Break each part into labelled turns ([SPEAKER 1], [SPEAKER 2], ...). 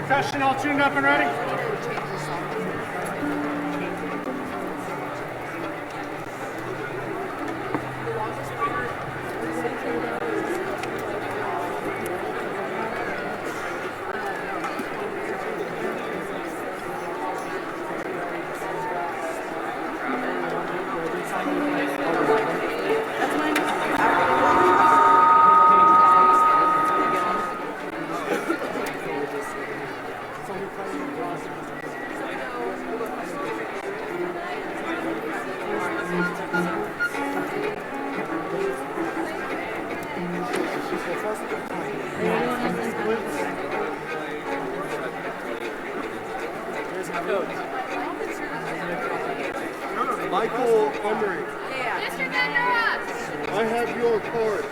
[SPEAKER 1] Percussion all tuned up and ready?
[SPEAKER 2] Michael Emery. I have your card.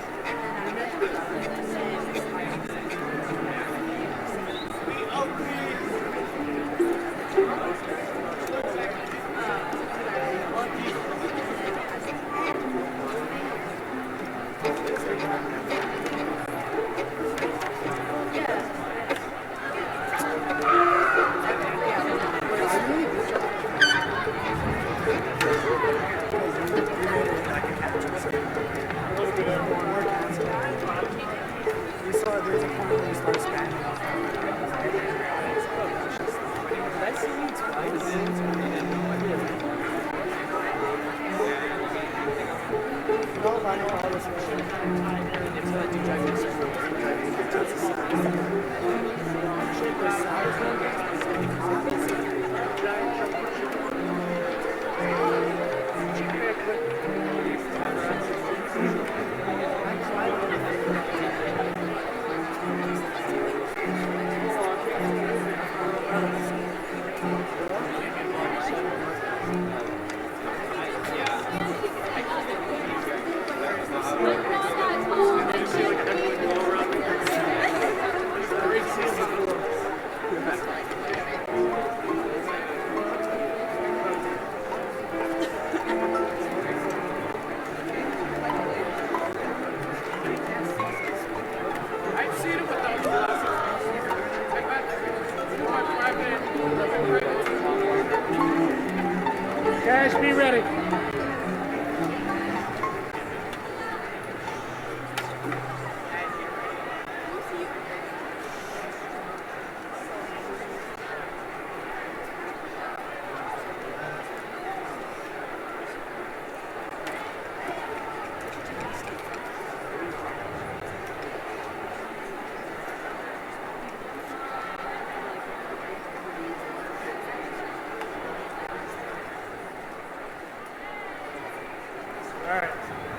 [SPEAKER 2] Guys, be ready.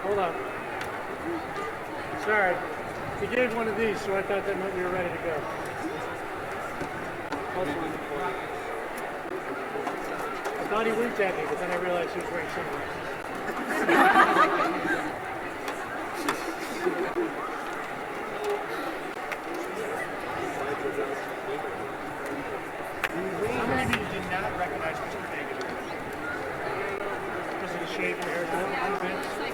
[SPEAKER 2] Hold on. Sorry. He gave one of these, so I thought that meant we were ready to go. I thought he winked at me, but then I realized he was wearing sunglasses. How many of you did not recognize Mr. David? Because of the shape of your haircut?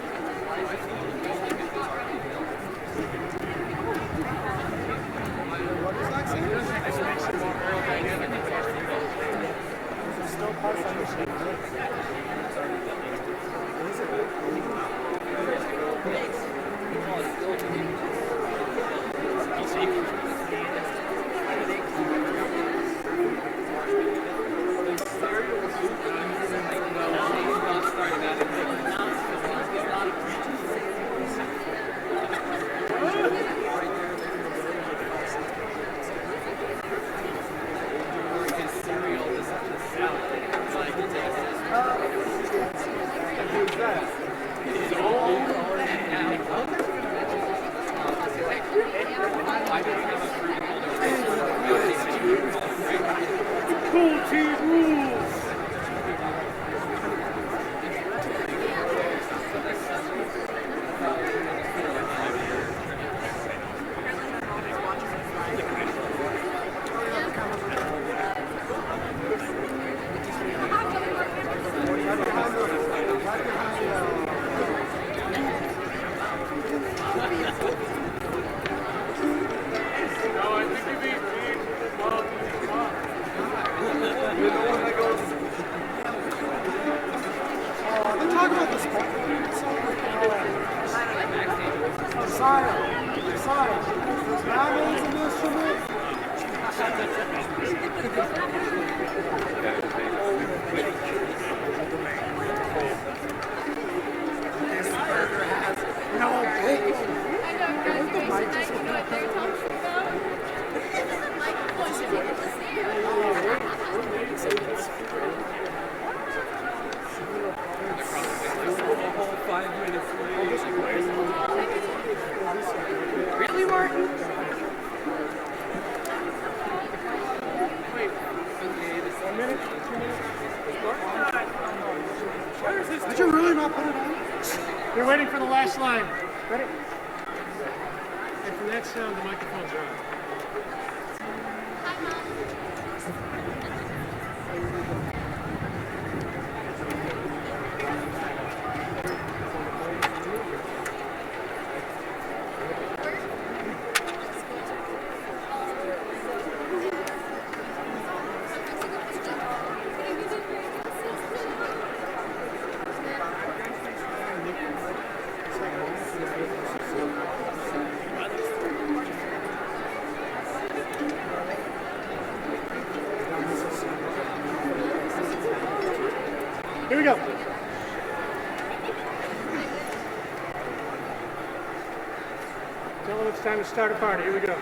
[SPEAKER 2] Last line. Ready? And from that sound, the microphones are on. Here we go. Tell them it's time to start a party. Here we go.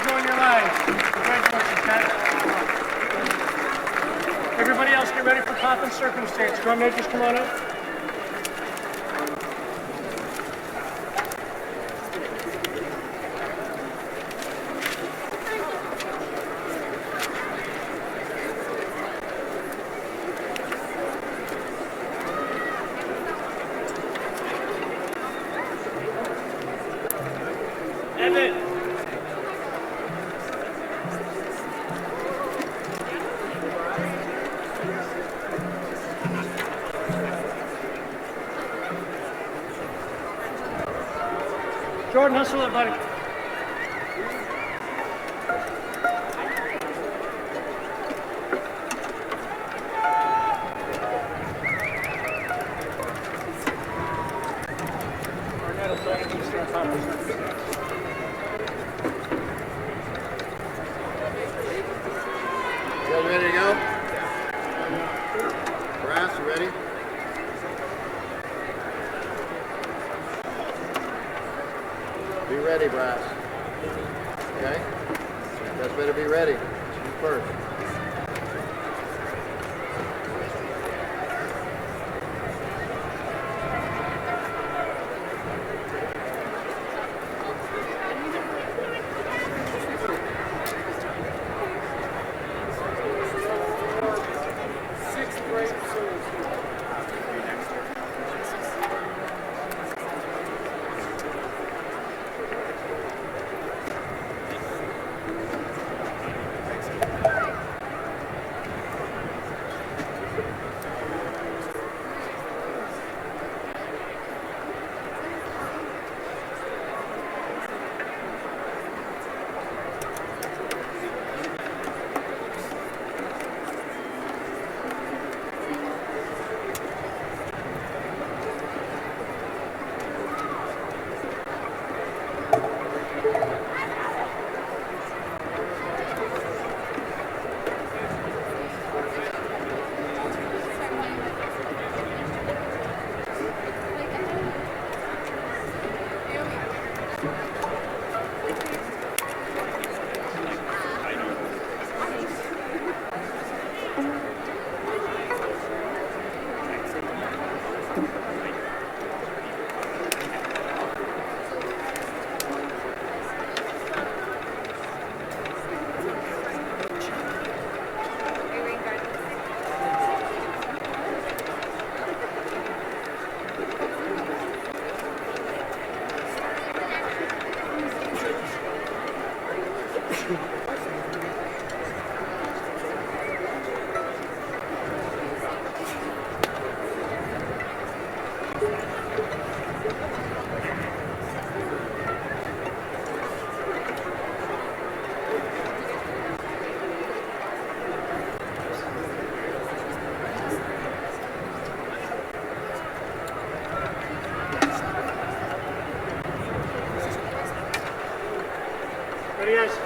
[SPEAKER 2] enjoying your lives. Congratulations, guys. Everybody else get ready for pomp and circumstance. Drum majors, come on up. Jordan, hustle it, buddy.
[SPEAKER 1] You guys ready to go? Brass, you ready? Be ready, Brass. Okay? You guys better be ready. You first.
[SPEAKER 2] Ready, guys?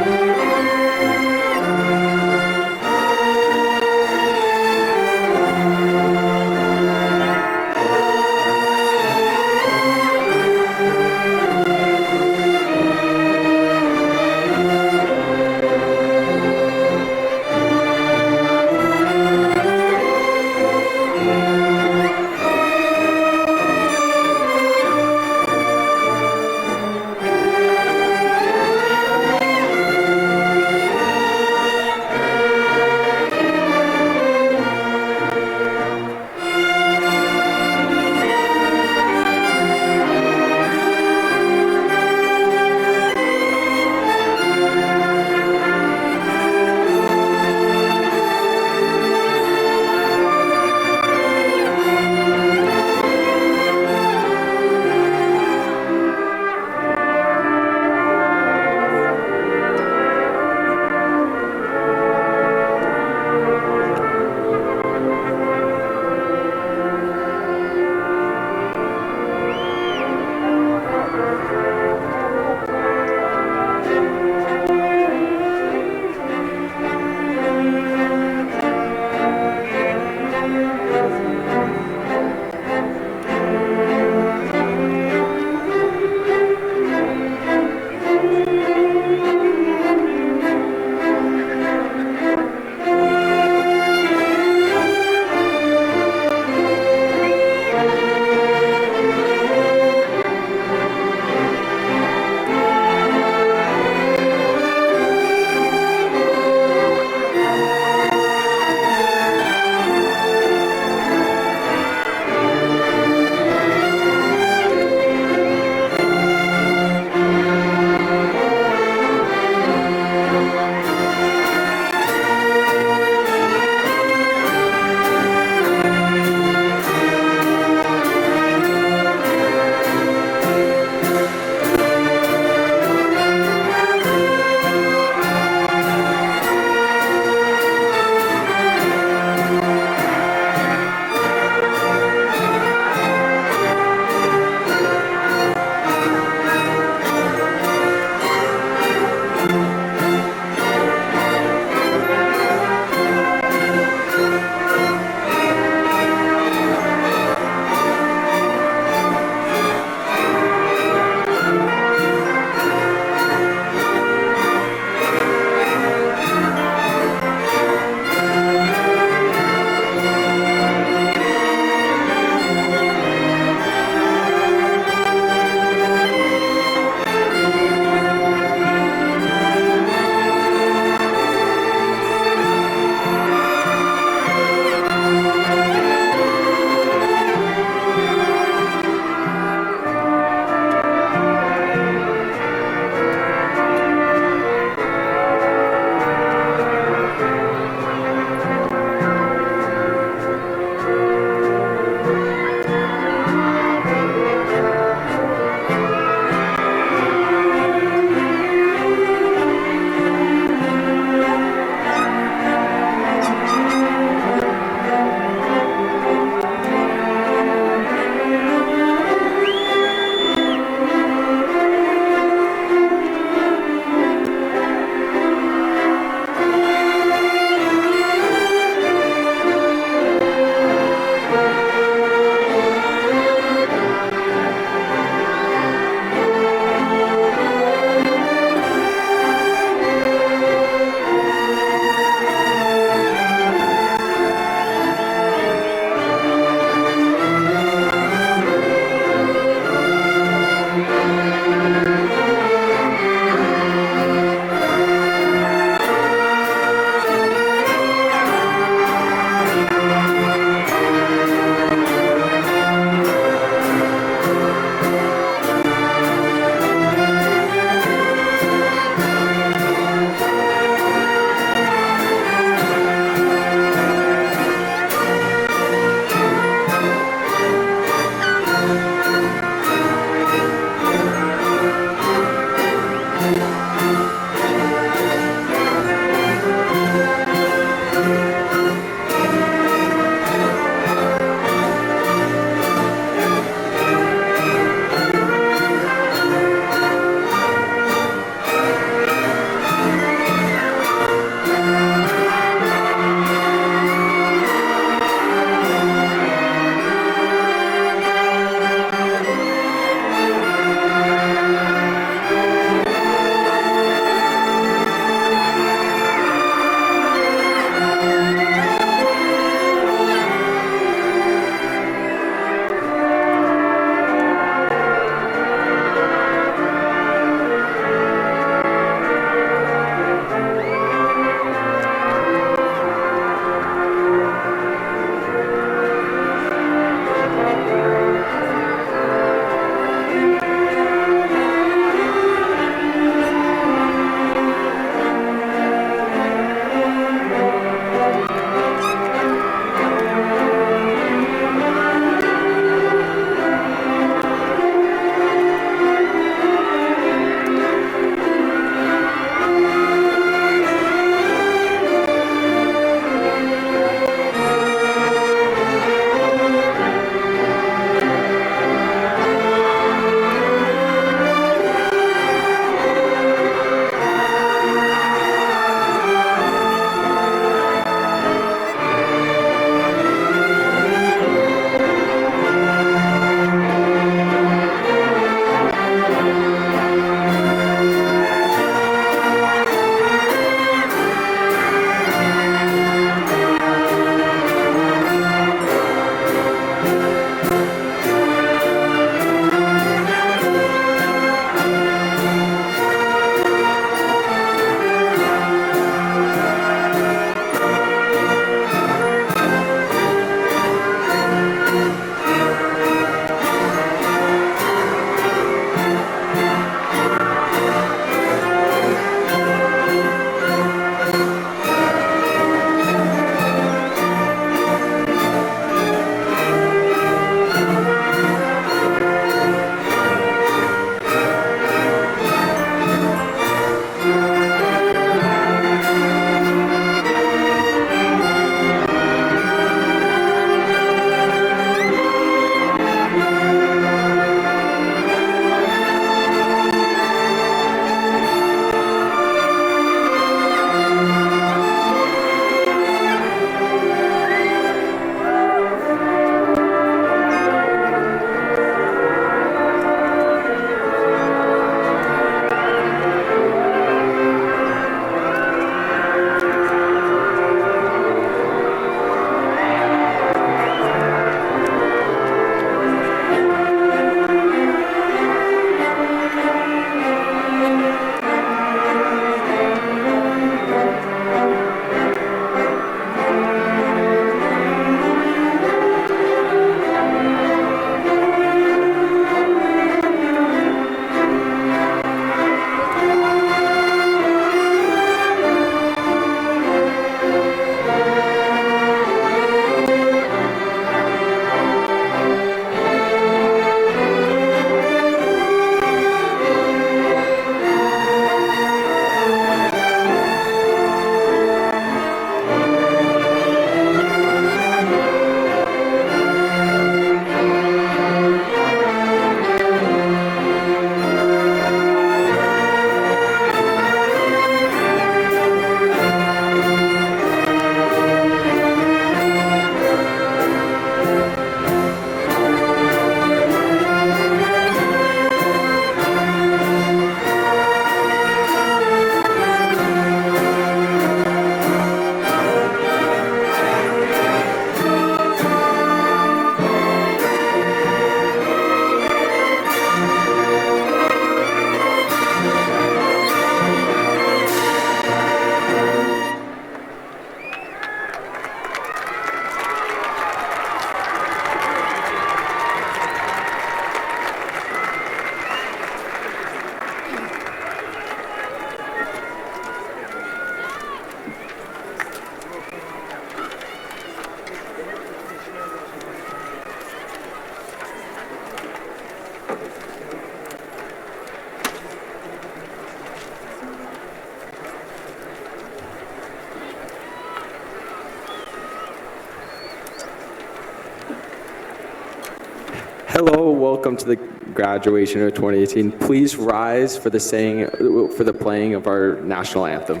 [SPEAKER 3] Hello, welcome to the graduation of 2018. Please rise for the playing of our national anthem.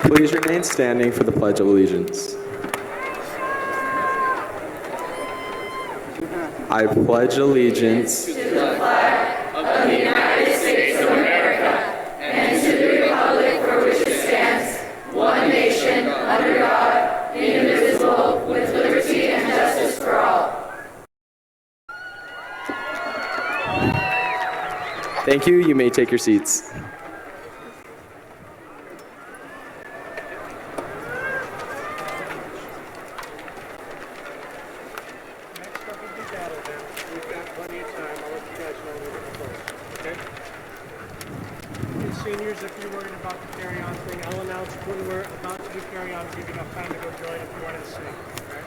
[SPEAKER 3] Please remain standing for the Pledge of Allegiance. I pledge allegiance to the flag of the United States of America and to the republic for which it stands, one nation, under God, indivisible, with liberty and justice for all. Thank you. You may take your seats.
[SPEAKER 2] Seniors, if you're worried about the carry-on thing, I'll announce when we're about to do carry-on to give you enough time to go join if you want to sing. Okay?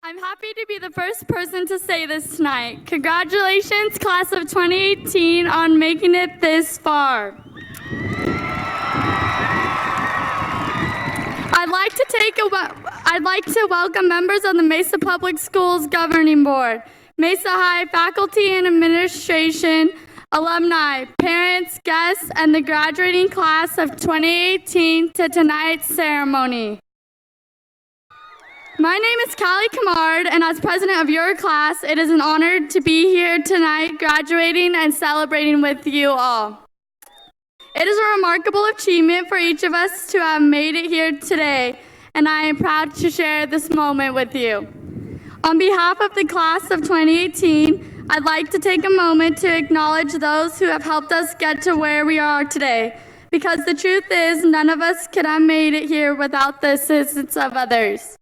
[SPEAKER 4] I'm happy to be the first person to say this tonight. Congratulations, class of 2018, on making it this far. I'd like to welcome members of the Mesa Public Schools Governing Board, Mesa High faculty and administration, alumni, parents, guests, and the graduating class of 2018 to tonight's ceremony. My name is Callie Camard, and as president of your class, it is an honor to be here tonight graduating and celebrating with you all. It is a remarkable achievement for each of us to have made it here today, and I am proud to share this moment with you. On behalf of the class of 2018, I'd like to take a moment to acknowledge those who have helped us get to where we are today, because the truth is none of us could have made it here without the assistance of others.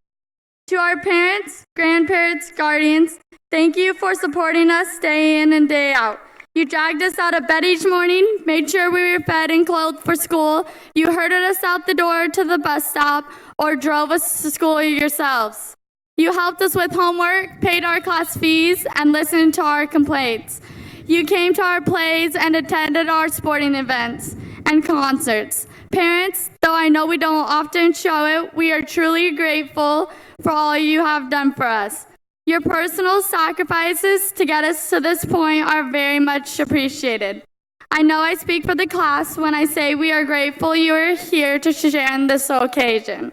[SPEAKER 4] To our parents, grandparents, guardians, thank you for supporting us day in and day out. You dragged us out of bed each morning, made sure we were fed and clothed for school. You herded us out the door to the bus stop or drove us to school yourselves. You helped us with homework, paid our class fees, and listened to our complaints. You came to our plays and attended our sporting events and concerts. Parents, though I know we don't often show it, we are truly grateful for all you have done for us. Your personal sacrifices to get us to this point are very much appreciated. I know I speak for the class when I say we are grateful you are here to share in this occasion.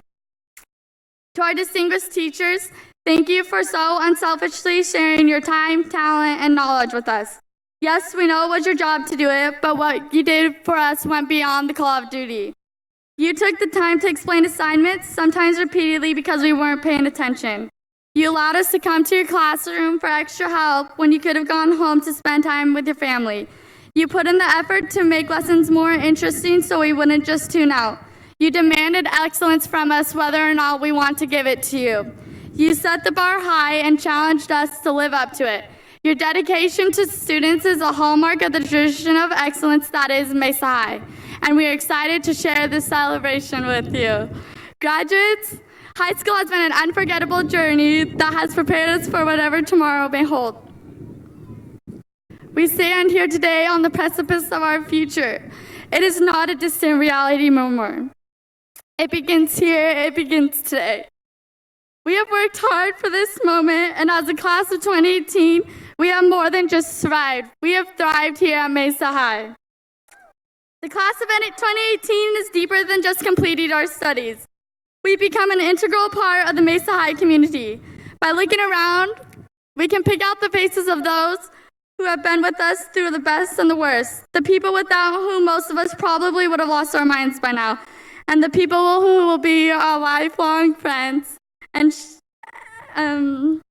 [SPEAKER 4] To our distinguished teachers, thank you for so unselfishly sharing your time, talent, and knowledge with us. Yes, we know it was your job to do it, but what you did for us went beyond the call of duty. You took the time to explain assignments, sometimes repeatedly because we weren't paying attention. You allowed us to come to your classroom for extra help when you could have gone home to spend time with your family. You put in the effort to make lessons more interesting so we wouldn't just tune out. You demanded excellence from us whether or not we want to give it to you. You set the bar high and challenged us to live up to it. Your dedication to students is a hallmark of the tradition of excellence that is Mesa High, and we are excited to share this celebration with you. Graduates, high school has been an unforgettable journey that has prepared us for whatever tomorrow may hold. We stand here today on the precipice of our future. It is not a distant reality anymore. It begins here, it begins today. We have worked hard for this moment, and as a class of 2018, we have more than just survived. We have thrived here at Mesa High. The class of 2018 is deeper than just completing our studies. We've become an integral part of the Mesa High community. By looking around, we can pick out the faces of those who have been with us through the best and the worst, the people without whom most of us probably would have lost our minds by now, and the people who will be our lifelong friends and our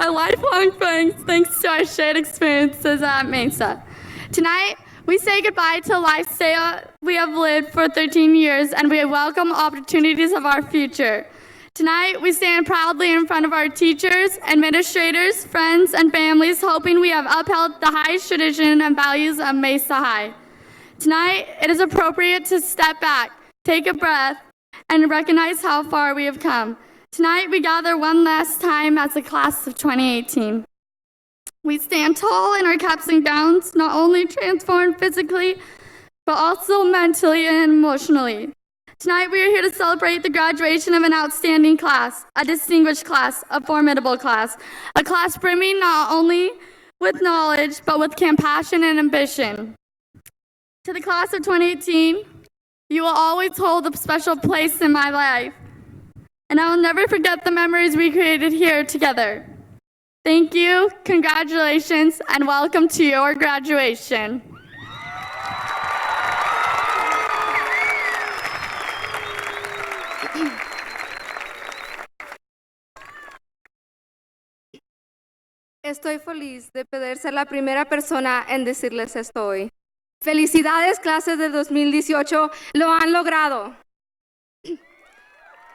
[SPEAKER 4] lifelong friends thanks to our shared experiences at Mesa. Tonight, we say goodbye to a lifestyle we have lived for 13 years, and we welcome opportunities of our future. Tonight, we stand proudly in front of our teachers, administrators, friends, and families, hoping we have upheld the highest tradition and values of Mesa High. Tonight, it is appropriate to step back, take a breath, and recognize how far we have come. Tonight, we gather one last time as a class of 2018. We stand tall in our caps and gowns, not only transformed physically, but also mentally and emotionally. Tonight, we are here to celebrate the graduation of an outstanding class, a distinguished class, a formidable class, a class brimming not only with knowledge, but with compassion and ambition. To the class of 2018, you will always hold a special place in my life, and I will never forget the memories we created here together. Thank you, congratulations, and welcome to your graduation.
[SPEAKER 5] Estoy feliz de poder ser la primera persona en decirles esto hoy. Felicidades, clases del 2018, lo han logrado.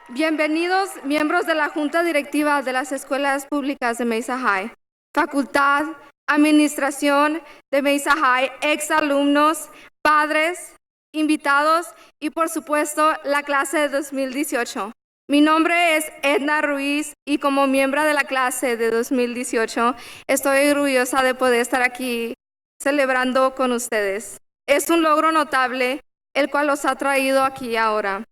[SPEAKER 5] Bienvenidos, miembros de la Junta Directiva de las Escuelas Públicas de Mesa High, Facultad, Administración de Mesa High, exalumnos, padres, invitados y, por supuesto, la clase de 2018. Mi nombre es Edna Ruiz y como miembro de la clase de 2018 estoy orgullosa de poder estar aquí celebrando con ustedes. Es un logro notable el cual los ha traído aquí ahora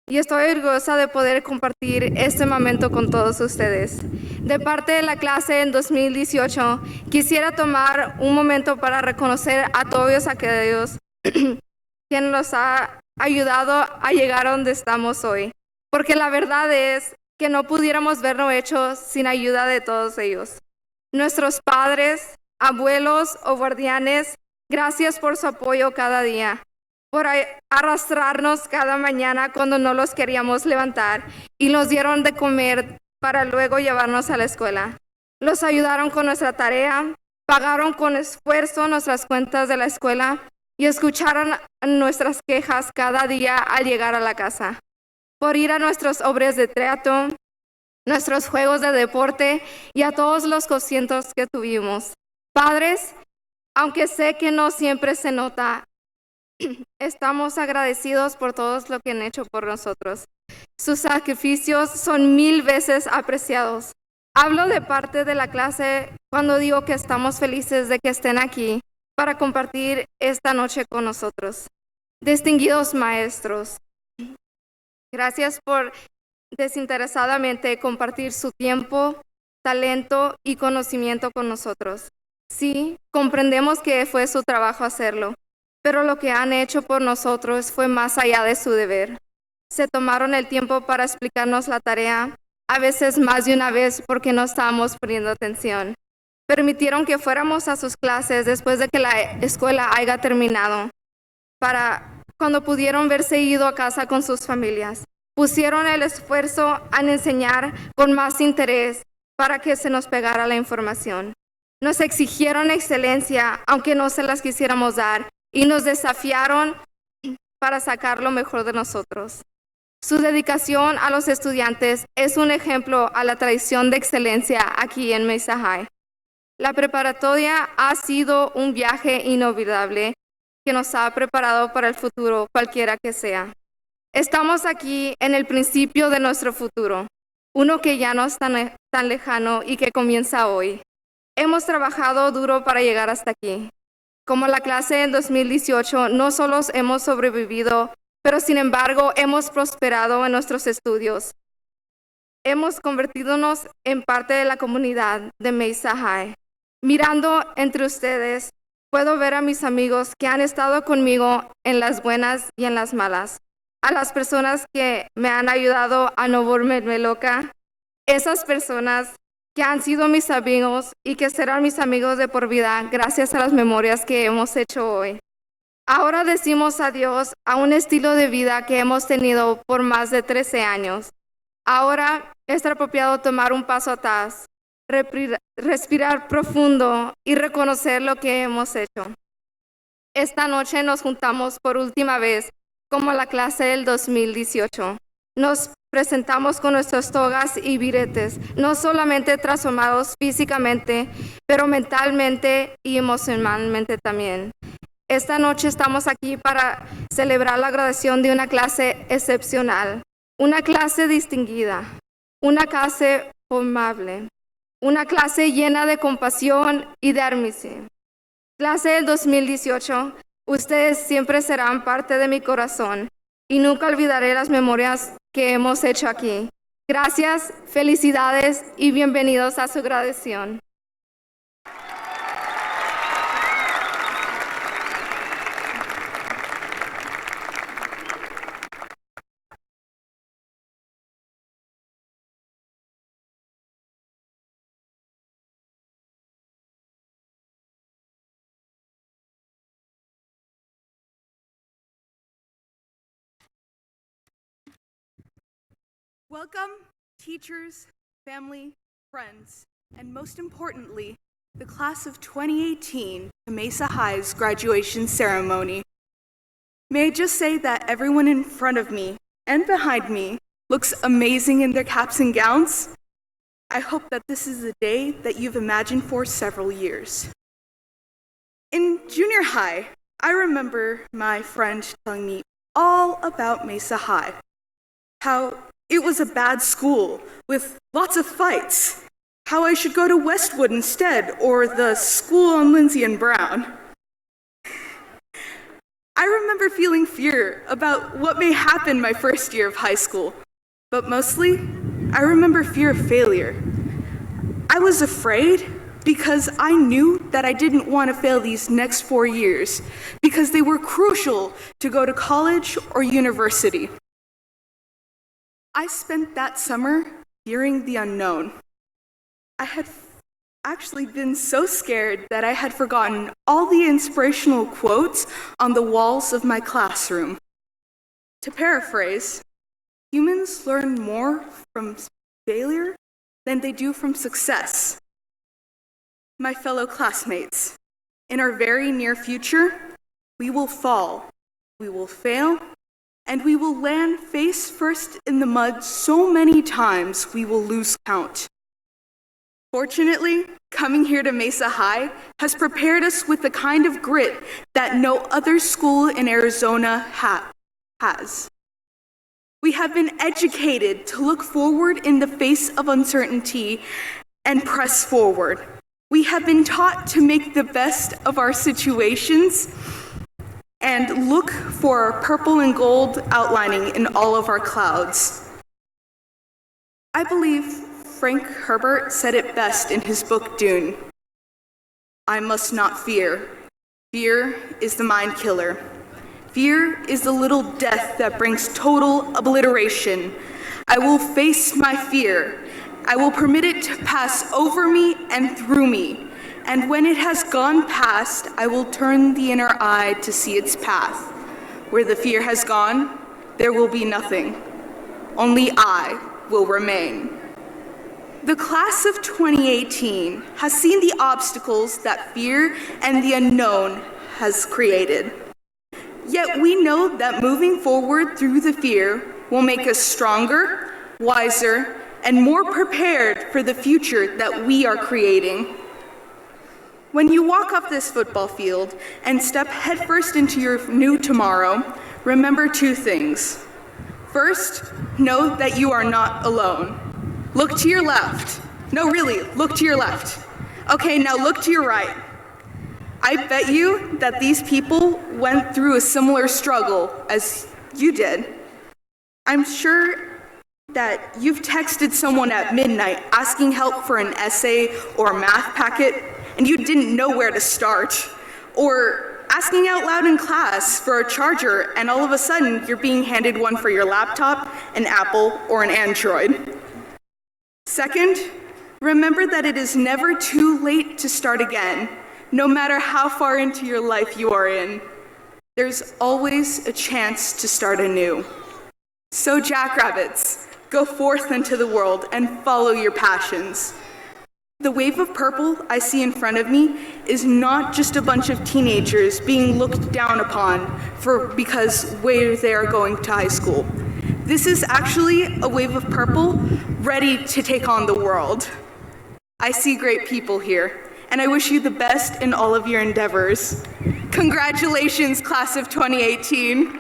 [SPEAKER 5] y estoy orgullosa de poder compartir este momento con todos ustedes. De parte de la clase en 2018 quisiera tomar un momento para reconocer a todos aquellos quien nos ha ayudado a llegar a donde estamos hoy. Porque la verdad es que no pudiéramos verlo hecho sin ayuda de todos ellos. Nuestros padres, abuelos o guardianes, gracias por su apoyo cada día, por arrastrarnos cada mañana cuando no los queríamos levantar y nos dieron de comer para luego llevarnos a la escuela. Los ayudaron con nuestra tarea, pagaron con esfuerzo nuestras cuentas de la escuela y escucharon nuestras quejas cada día al llegar a la casa. Por ir a nuestras obras de teatro, nuestros juegos de deporte y a todos los conciertos que tuvimos. Padres, aunque sé que no siempre se nota, estamos agradecidos por todo lo que han hecho por nosotros. Sus sacrificios son 1000 veces apreciados. Hablo de parte de la clase cuando digo que estamos felices de que estén aquí para compartir esta noche con nosotros. Distinguidos maestros, gracias por desinteresadamente compartir su tiempo, talento y conocimiento con nosotros. Sí, comprendemos que fue su trabajo hacerlo, pero lo que han hecho por nosotros fue más allá de su deber. Se tomaron el tiempo para explicarnos la tarea, a veces más de una vez porque no estábamos poniendo atención. Permitieron que fuéramos a sus clases después de que la escuela haya terminado, para cuando pudieron verse ido a casa con sus familias. Pusieron el esfuerzo en enseñar con más interés para que se nos pegara la información. Nos exigieron excelencia, aunque no se las quisiéramos dar, y nos desafiaron para sacar lo mejor de nosotros. Su dedicación a los estudiantes es un ejemplo a la tradición de excelencia aquí en Mesa High. La preparatoria ha sido un viaje inolvidable que nos ha preparado para el futuro, cualquiera que sea. Estamos aquí en el principio de nuestro futuro, uno que ya no es tan lejano y que comienza hoy. Hemos trabajado duro para llegar hasta aquí. Como la clase en 2018, no solo hemos sobrevivido, pero sin embargo hemos prosperado en nuestros estudios. Hemos convertidonos en parte de la comunidad de Mesa High. Mirando entre ustedes, puedo ver a mis amigos que han estado conmigo en las buenas y en las malas, a las personas que me han ayudado a no volverme loca, esas personas que han sido mis amigos y que serán mis amigos de por vida gracias a las memorias que hemos hecho hoy. Ahora decimos adiós a un estilo de vida que hemos tenido por más de 13 años. Ahora es apropiado tomar un paso atrás, respirar profundo y reconocer lo que hemos hecho. Esta noche nos juntamos por última vez como la clase del 2018. Nos presentamos con nuestras togas y biretes, no solamente transformados físicamente, pero mentalmente y emocionalmente también. Esta noche estamos aquí para celebrar la graduación de una clase excepcional, una clase distinguida, una clase formable, una clase llena de compasión y de admisión. Clase del 2018, ustedes siempre serán parte de mi corazón y nunca olvidaré las memorias que hemos hecho aquí. Gracias, felicidades y bienvenidos a su graduación.
[SPEAKER 6] Welcome, teachers, family, friends, and most importantly, the class of 2018 to Mesa High's graduation ceremony. May I just say that everyone in front of me and behind me looks amazing in their caps and gowns. I hope that this is the day that you've imagined for several years. In junior high, I remember my friend telling me all about Mesa High, how it was a bad school with lots of fights, how I should go to Westwood instead, or the school on Lindsay and Brown. I remember feeling fear about what may happen my first year of high school, but mostly, I remember fear of failure. I was afraid because I knew that I didn't want to fail these next 4 years because they were crucial to go to college or university. I spent that summer fearing the unknown. I had actually been so scared that I had forgotten all the inspirational quotes on the walls of my classroom. To paraphrase, humans learn more from failure than they do from success. My fellow classmates, in our very near future, we will fall, we will fail, and we will land face first in the mud so many times we will lose count. Fortunately, coming here to Mesa High has prepared us with the kind of grit that no other school in Arizona has. We have been educated to look forward in the face of uncertainty and press forward. We have been taught to make the best of our situations and look for purple and gold outlining in all of our clouds. I believe Frank Herbert said it best in his book, Dune. I must not fear. Fear is the mind killer. Fear is the little death that brings total obliteration. I will face my fear. I will permit it to pass over me and through me. And when it has gone past, I will turn the inner eye to see its path. Where the fear has gone, there will be nothing. Only I will remain. The class of 2018 has seen the obstacles that fear and the unknown has created. Yet we know that moving forward through the fear will make us stronger, wiser, and more prepared for the future that we are creating. When you walk off this football field and step headfirst into your new tomorrow, remember two things. First, know that you are not alone. Look to your left. No, really, look to your left. Okay, now look to your right. I bet you that these people went through a similar struggle as you did. I'm sure that you've texted someone at midnight asking help for an essay or a math packet, and you didn't know where to start. Or asking out loud in class for a charger, and all of a sudden you're being handed one for your laptop, an Apple, or an Android. Second, remember that it is never too late to start again, no matter how far into your life you are in. There's always a chance to start anew. So jackrabbits, go forth into the world and follow your passions. The wave of purple I see in front of me is not just a bunch of teenagers being looked down upon because where they are going to high school. This is actually a wave of purple ready to take on the world. I see great people here, and I wish you the best in all of your endeavors. Congratulations, class of 2018.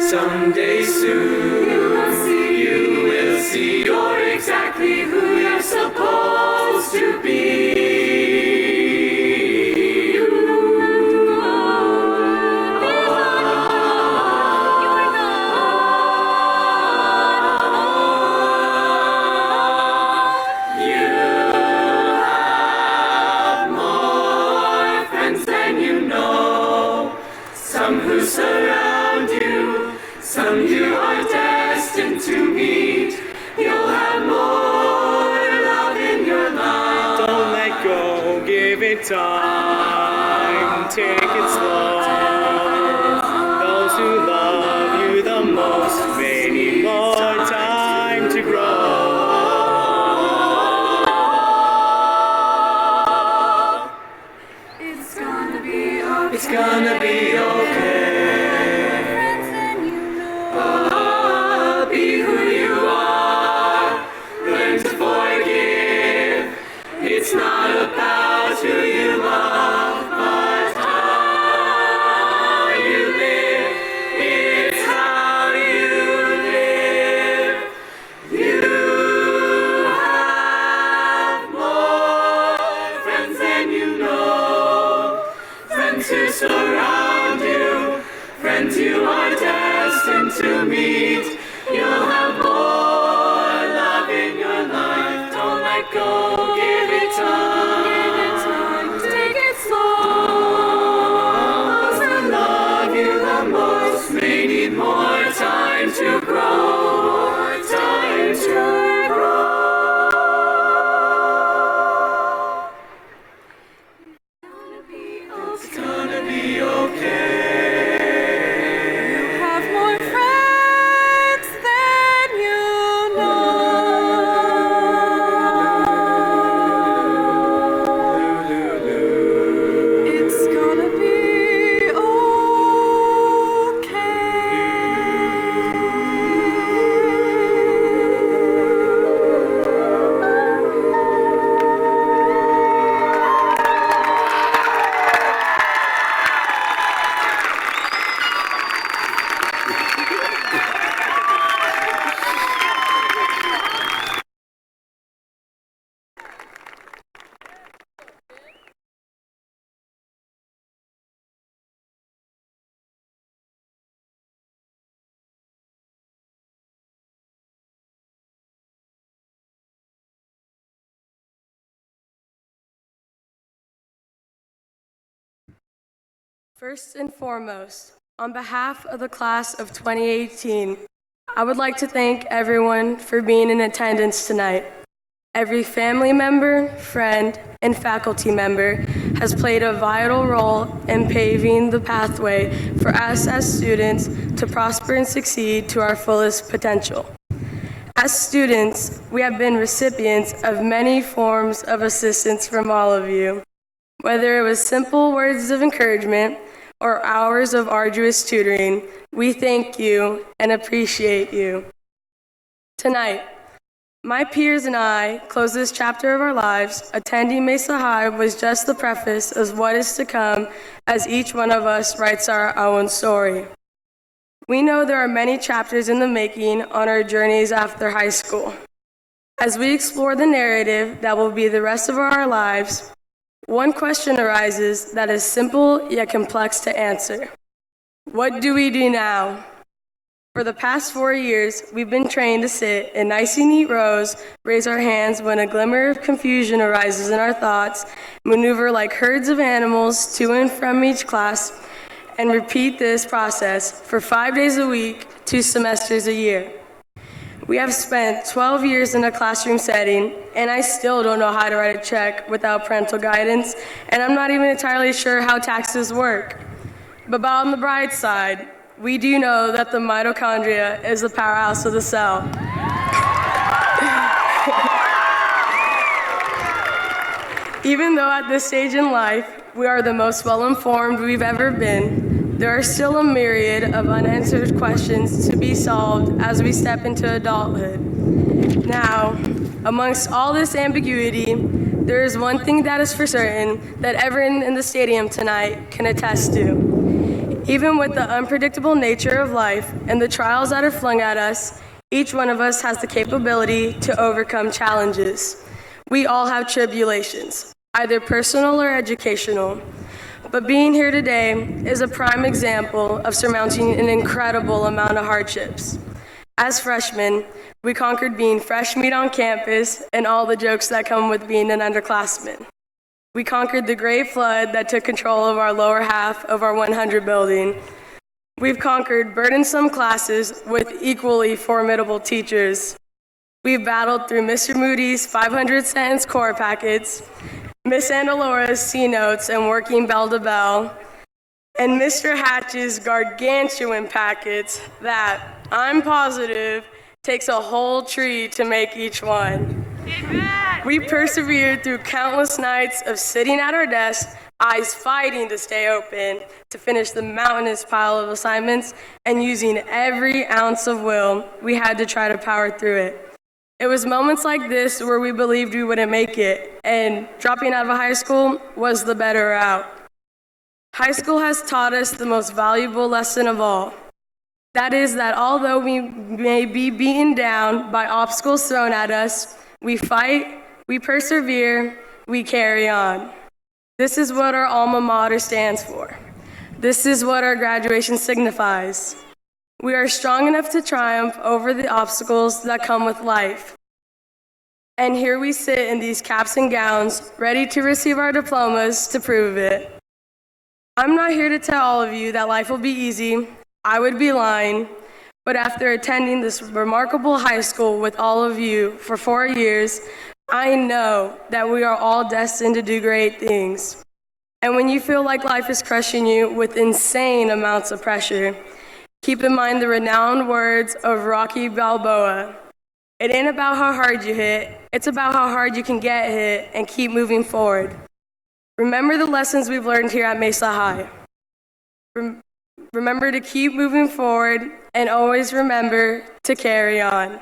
[SPEAKER 3] Someday soon you will see you're exactly who you're supposed to be. You have more friends than you know, some who surround you, some you are destined to meet. You'll have more love in your life.
[SPEAKER 2] Don't let go, give it time, take it slow. Those who love you the most may need more time to grow.
[SPEAKER 3] It's gonna be okay. It's gonna be okay. Be who you are. Learn to forgive. It's not about who you love, but how you live. It's how you live. student you are destined to meet. You'll have more love in your life. Don't let go, give it time. Take it slow. Those who love you the most may need more time to grow. More time to grow. It's gonna be okay.
[SPEAKER 7] You have more friends than you know. It's gonna be
[SPEAKER 8] First and foremost, on behalf of the class of 2018, I would like to thank everyone for being in attendance tonight. Every family member, friend, and faculty member has played a vital role in paving the pathway for us as students to prosper and succeed to our fullest potential. As students, we have been recipients of many forms of assistance from all of you, whether it was simple words of encouragement or hours of arduous tutoring. We thank you and appreciate you. Tonight, my peers and I close this chapter of our lives. Attending Mesa High was just the preface of what is to come as each one of us writes our own story. We know there are many chapters in the making on our journeys after high school. As we explore the narrative that will be the rest of our lives, one question arises that is simple yet complex to answer. What do we do now? For the past 4 years, we've been trained to sit in nice and neat rows, raise our hands when a glimmer of confusion arises in our thoughts, maneuver like herds of animals to and from each class, and repeat this process for 5 days a week, 2 semesters a year. We have spent 12 years in a classroom setting, and I still don't know how to write a check without parental guidance, and I'm not even entirely sure how taxes work. But on the bright side, we do know that the mitochondria is the powerhouse of the cell. Even though at this stage in life, we are the most well-informed we've ever been, there are still a myriad of unanswered questions to be solved as we step into adulthood. Now, amongst all this ambiguity, there is one thing that is for certain that everyone in the stadium tonight can attest to. Even with the unpredictable nature of life and the trials that are flung at us, each one of us has the capability to overcome challenges. We all have tribulations, either personal or educational. But being here today is a prime example of surmounting an incredible amount of hardships. As freshmen, we conquered being fresh meat on campus and all the jokes that come with being an underclassman. We conquered the great flood that took control of our lower half of our 100 building. We've conquered burdensome classes with equally formidable teachers. We've battled through Mr. Moody's 500-sentence core packets, Miss Andalora's C-notes and working bell to bell, and Mr. Hatch's gargantuan packets that, I'm positive, takes a whole tree to make each one. Amen. We persevered through countless nights of sitting at our desks, eyes fighting to stay open, to finish the mountainous pile of assignments, and using every ounce of will we had to try to power through it. It was moments like this where we believed we wouldn't make it, and dropping out of high school was the better route. High school has taught us the most valuable lesson of all. That is that although we may be beaten down by obstacles thrown at us, we fight, we persevere, we carry on. This is what our alma mater stands for. This is what our graduation signifies. We are strong enough to triumph over the obstacles that come with life. And here we sit in these caps and gowns, ready to receive our diplomas to prove it. I'm not here to tell all of you that life will be easy. I would be lying. But after attending this remarkable high school with all of you for 4 years, I know that we are all destined to do great things. And when you feel like life is crushing you with insane amounts of pressure, keep in mind the renowned words of Rocky Balboa. It ain't about how hard you hit, it's about how hard you can get hit and keep moving forward. Remember the lessons we've learned here at Mesa High. Remember to keep moving forward and always remember to carry on.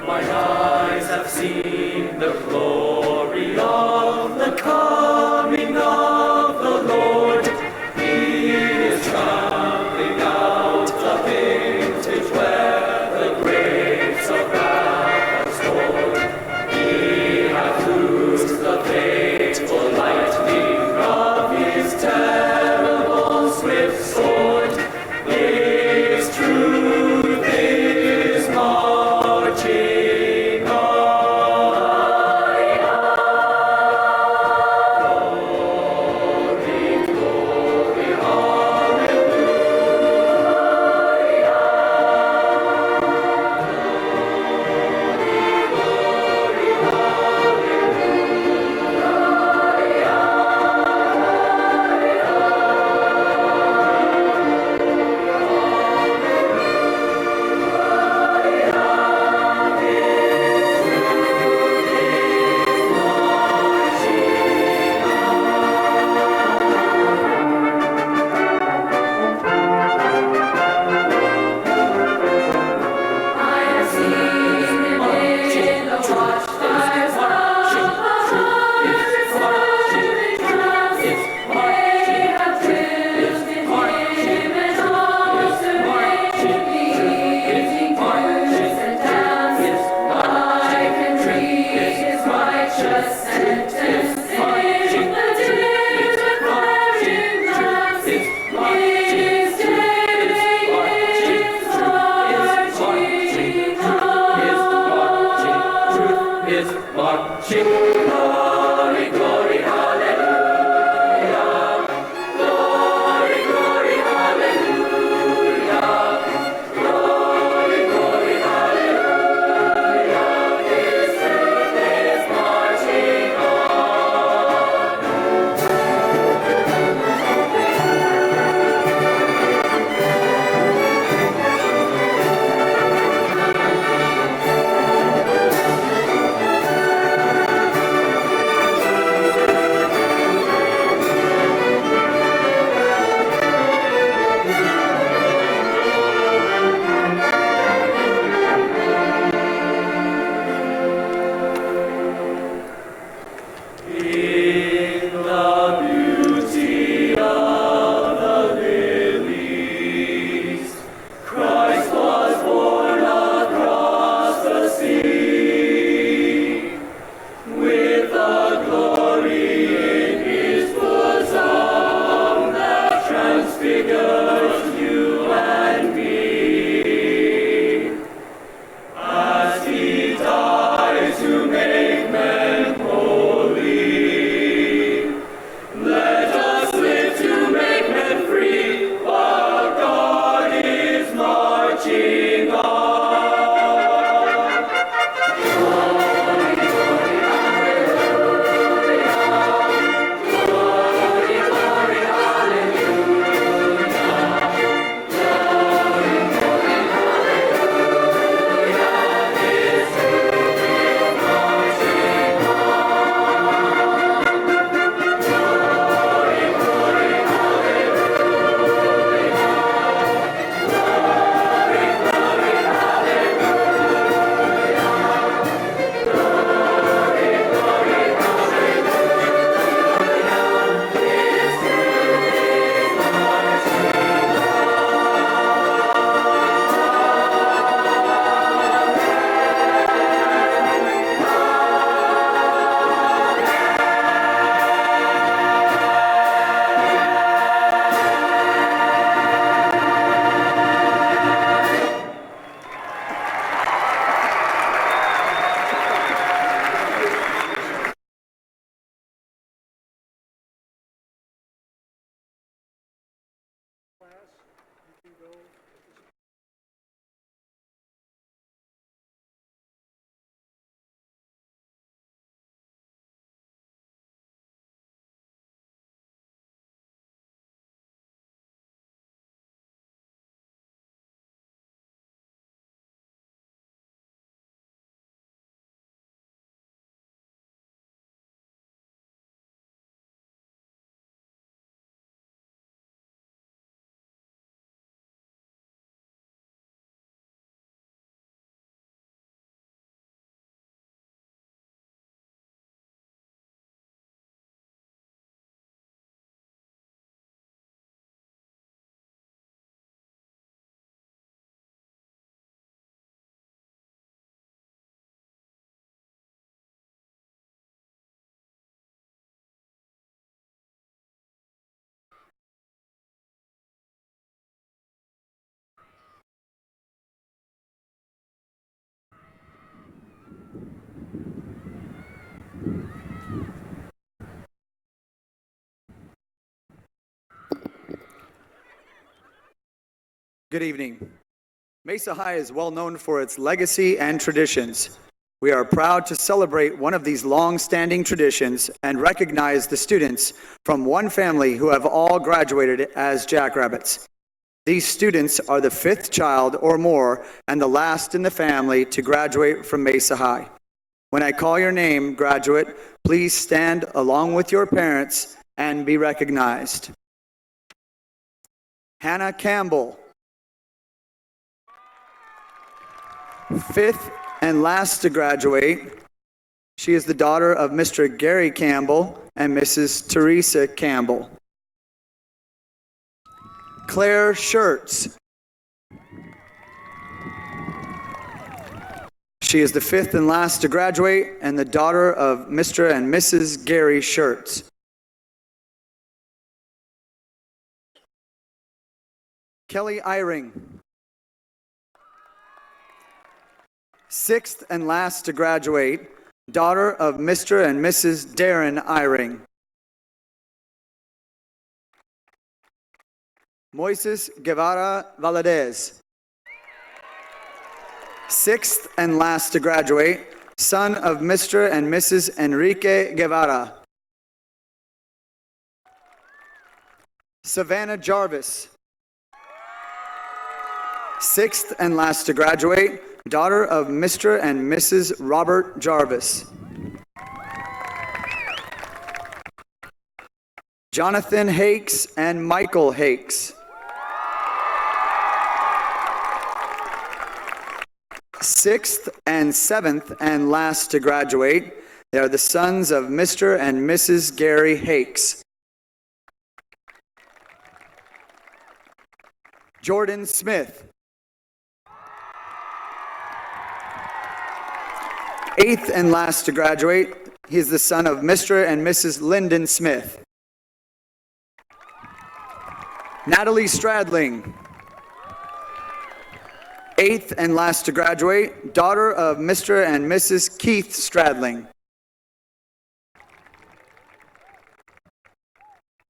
[SPEAKER 3] My eyes have seen the glory of the coming of the Lord. He is trampling out the vintage where the grapes of wrath are stored. He hath loosed the fateful lightning of his terrible swift sword. His truth is marching.
[SPEAKER 9] Good evening. Mesa High is well known for its legacy and traditions. We are proud to celebrate one of these long-standing traditions and recognize the students from one family who have all graduated as jackrabbits. These students are the fifth child or more and the last in the family to graduate from Mesa High. When I call your name, graduate, please stand along with your parents and be recognized. Hannah Campbell. Fifth and last to graduate, she is the daughter of Mr. Gary Campbell and Mrs. Teresa Campbell. Claire Schertz. She is the fifth and last to graduate and the daughter of Mr. and Mrs. Gary Schertz. Kelly Eyring. Sixth and last to graduate, daughter of Mr. and Mrs. Darren Eyring. Moises Guevara Valadez. Sixth and last to graduate, son of Mr. and Mrs. Enrique Guevara. Savannah Jarvis. Sixth and last to graduate, daughter of Mr. and Mrs. Robert Jarvis. Jonathan Hakes and Michael Hakes. Sixth and seventh and last to graduate, they are the sons of Mr. and Mrs. Gary Hakes. Jordan Smith. Eighth and last to graduate, he is the son of Mr. and Mrs. Lyndon Smith. Natalie Stradling. Eighth and last to graduate, daughter of Mr. and Mrs. Keith Stradling.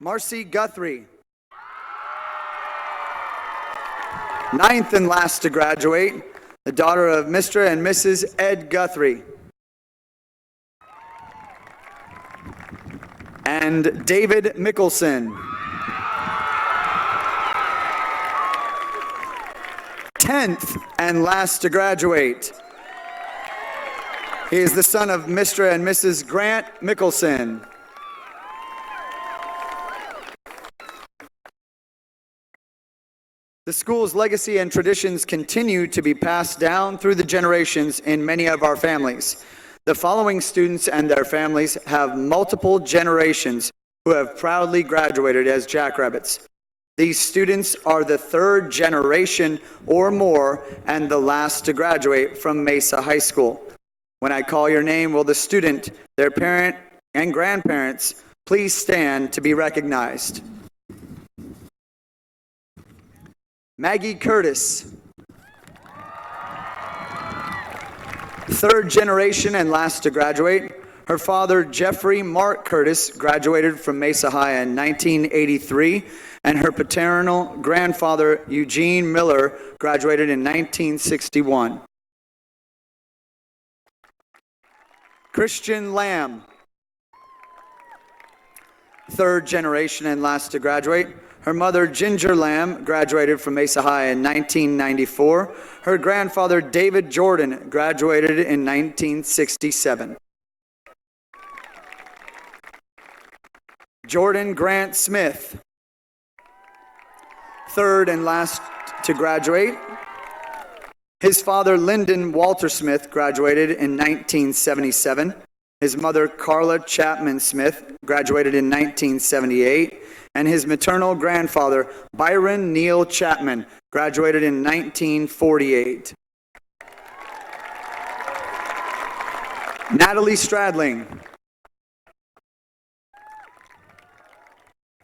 [SPEAKER 9] Marcy Guthrie. Ninth and last to graduate, the daughter of Mr. and Mrs. Ed Guthrie. And David Mickelson. 10th and last to graduate. He is the son of Mr. and Mrs. Grant Mickelson. The school's legacy and traditions continue to be passed down through the generations in many of our families. The following students and their families have multiple generations who have proudly graduated as jackrabbits. These students are the third generation or more and the last to graduate from Mesa High School. When I call your name, will the student, their parent, and grandparents please stand to be recognized? Maggie Curtis. Third generation and last to graduate. Her father, Jeffrey Mark Curtis, graduated from Mesa High in 1983, and her paternal grandfather, Eugene Miller, graduated in 1961. Christian Lamb. Third generation and last to graduate. Her mother, Ginger Lamb, graduated from Mesa High in 1994. Her grandfather, David Jordan, graduated in 1967. Jordan Grant Smith. Third and last to graduate. His father, Lyndon Walter Smith, graduated in 1977. His mother, Carla Chapman Smith, graduated in 1978. And his maternal grandfather, Byron Neal Chapman, graduated in 1948. Natalie Stradling.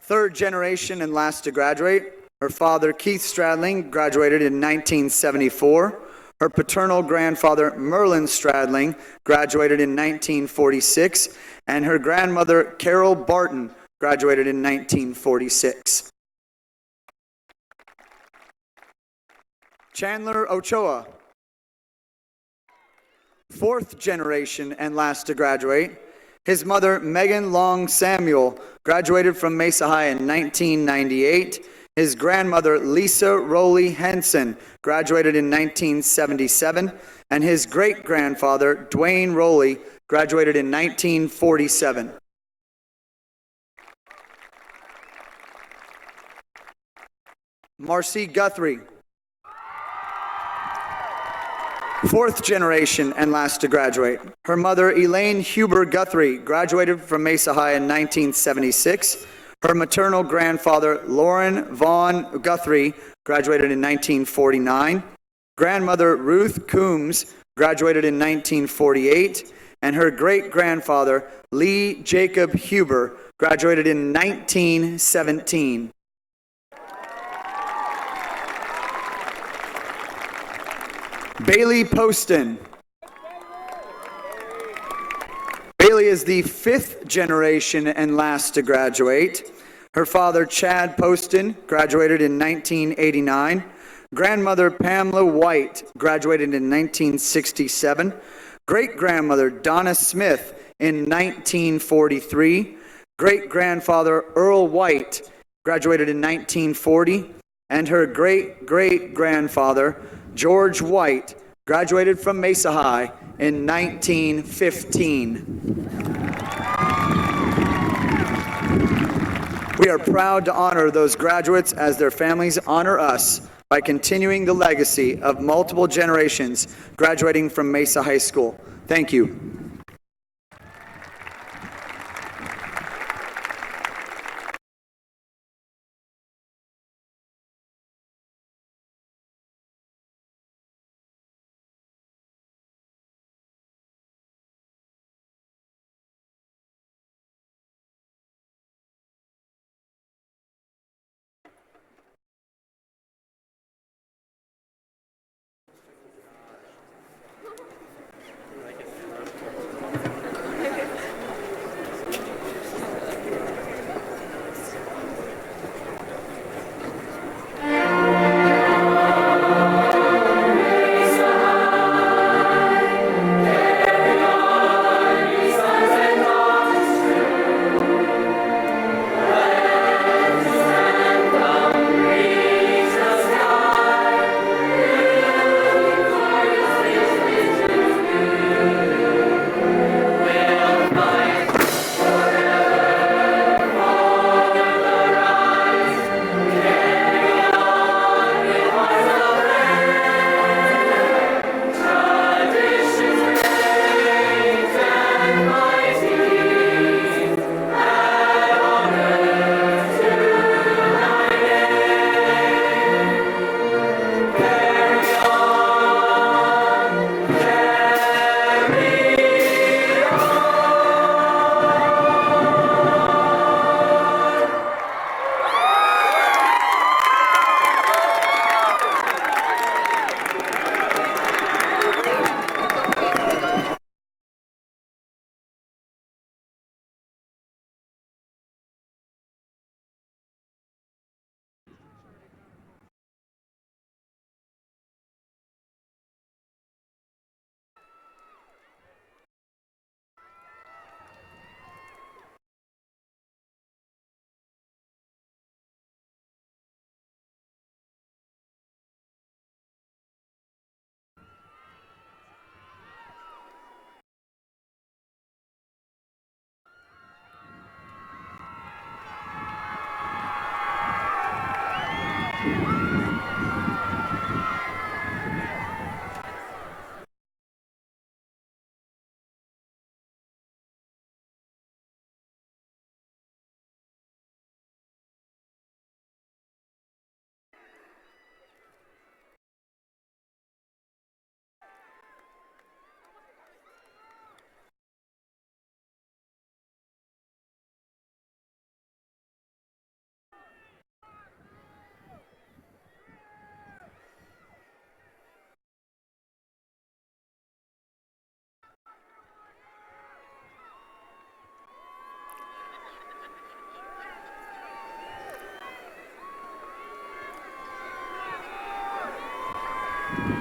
[SPEAKER 9] Third generation and last to graduate. Her father, Keith Stradling, graduated in 1974. Her paternal grandfather, Merlin Stradling, graduated in 1946. And her grandmother, Carol Barton, graduated in 1946. Chandler Ochoa. Fourth generation and last to graduate. His mother, Megan Long Samuel, graduated from Mesa High in 1998. His grandmother, Lisa Rowley Henson, graduated in 1977. And his great-grandfather, Dwayne Rowley, graduated in 1947. Marcy Guthrie. Fourth generation and last to graduate. Her mother, Elaine Huber Guthrie, graduated from Mesa High in 1976. Her maternal grandfather, Lauren Vaughn Guthrie, graduated in 1949. Grandmother, Ruth Coombs, graduated in 1948. And her great-grandfather, Lee Jacob Huber, graduated in 1917. Bailey Poston. Bailey is the fifth generation and last to graduate. Her father, Chad Poston, graduated in 1989. Grandmother, Pamela White, graduated in 1967. Great-grandmother, Donna Smith, in 1943. Great-grandfather, Earl White, graduated in 1940. And her great-great-grandfather, George White, graduated from Mesa High in 1915. We are proud to honor those graduates as their families honor us by continuing the legacy of multiple generations graduating from Mesa High School. Thank you.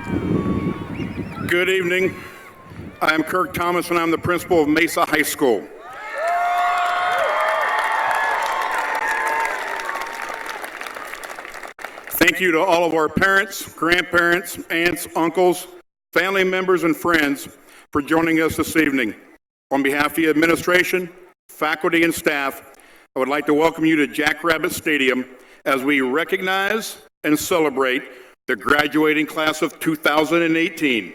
[SPEAKER 10] Good evening. I am Kirk Thomas, and I'm the principal of Mesa High School. Thank you to all of our parents, grandparents, aunts, uncles, family members, and friends for joining us this evening. On behalf of the administration, faculty, and staff, I would like to welcome you to Jackrabbit Stadium as we recognize and celebrate the graduating class of 2018.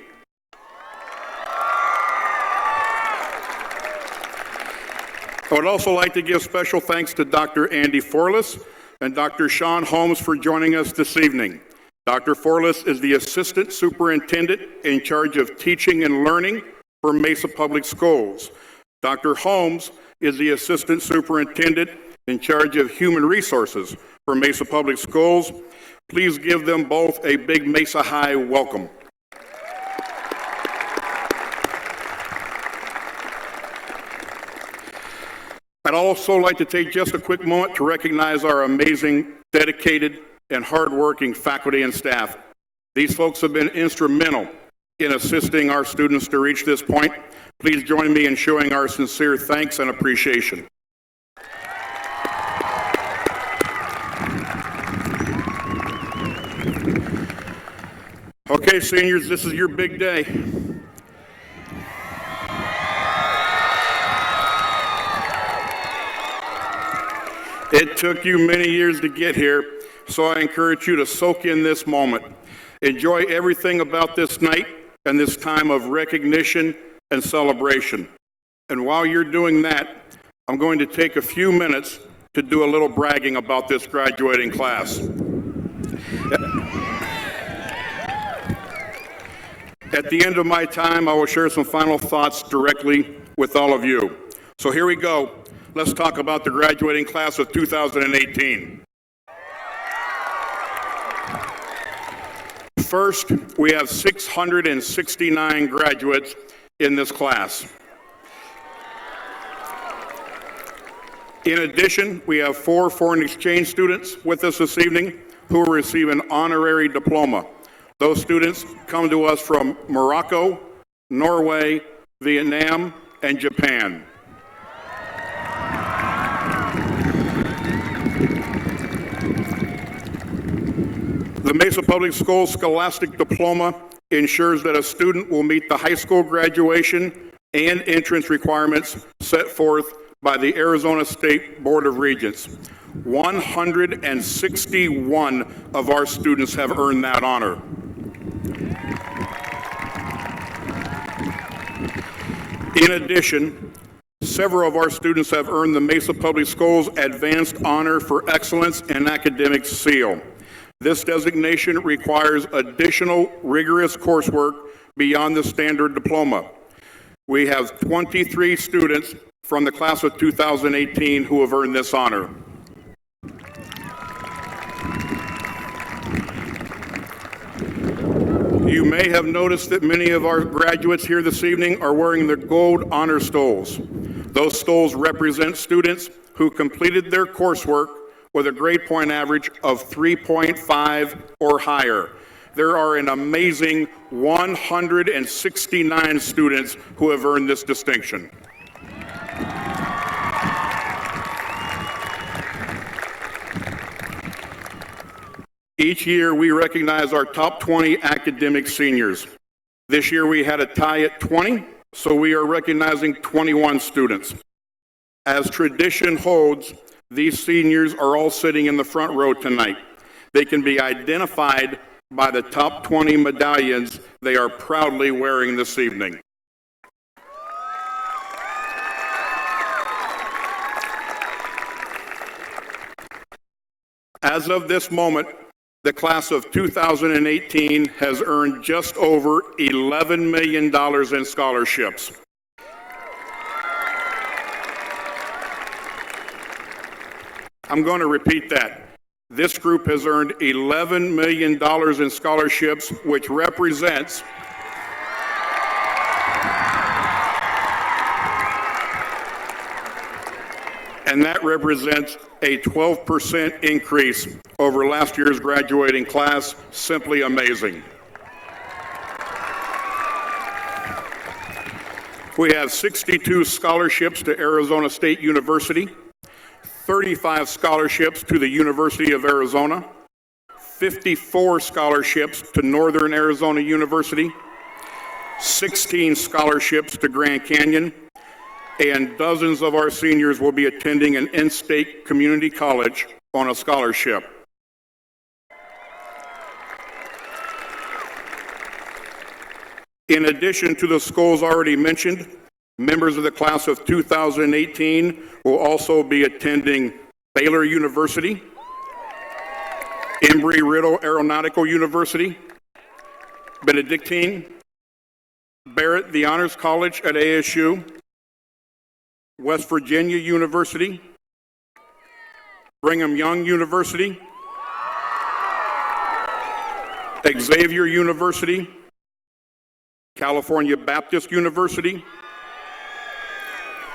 [SPEAKER 10] I would also like to give special thanks to Dr. Andy Forlis and Dr. Sean Holmes for joining us this evening. Dr. Forlis is the Assistant Superintendent in charge of teaching and learning for Mesa Public Schools. Dr. Holmes is the Assistant Superintendent in charge of human resources for Mesa Public Schools. Please give them both a big Mesa High welcome. I'd also like to take just a quick moment to recognize our amazing, dedicated, and hardworking faculty and staff. These folks have been instrumental in assisting our students to reach this point. Please join me in showing our sincere thanks and appreciation. Okay, seniors, this is your big day. It took you many years to get here, so I encourage you to soak in this moment. Enjoy everything about this night and this time of recognition and celebration. And while you're doing that, I'm going to take a few minutes to do a little bragging about this graduating class. At the end of my time, I will share some final thoughts directly with all of you. So here we go. Let's talk about the graduating class of 2018. First, we have 669 graduates in this class. In addition, we have 4 foreign exchange students with us this evening who will receive an honorary diploma. Those students come to us from Morocco, Norway, Vietnam, and Japan. The Mesa Public Schools Scholastic Diploma ensures that a student will meet the high school graduation and entrance requirements set forth by the Arizona State Board of Regents. 161 of our students have earned that honor. In addition, several of our students have earned the Mesa Public Schools Advanced Honor for Excellence in Academics seal. This designation requires additional rigorous coursework beyond the standard diploma. We have 23 students from the class of 2018 who have earned this honor. You may have noticed that many of our graduates here this evening are wearing the gold honor stoles. Those stoles represent students who completed their coursework with a grade point average of 3.5 or higher. There are an amazing 169 students who have earned this distinction. Each year, we recognize our top 20 academic seniors. This year, we had a tie at 20, so we are recognizing 21 students. As tradition holds, these seniors are all sitting in the front row tonight. They can be identified by the top 20 medallions they are proudly wearing this evening. As of this moment, the class of 2018 has earned just over $11 million in scholarships. I'm going to repeat that. This group has earned $11 million in scholarships, which represents and that represents a 12% increase over last year's graduating class. Simply amazing. We have 62 scholarships to Arizona State University, 35 scholarships to the University of Arizona, 54 scholarships to Northern Arizona University, 16 scholarships to Grand Canyon, and dozens of our seniors will be attending an in-state community college on a scholarship. In addition to the schools already mentioned, members of the class of 2018 will also be attending Baylor University, Embry-Riddle Aeronautical University, Benedictine, Barrett the Honors College at ASU, West Virginia University, Brigham Young University, Xavier University, California Baptist University,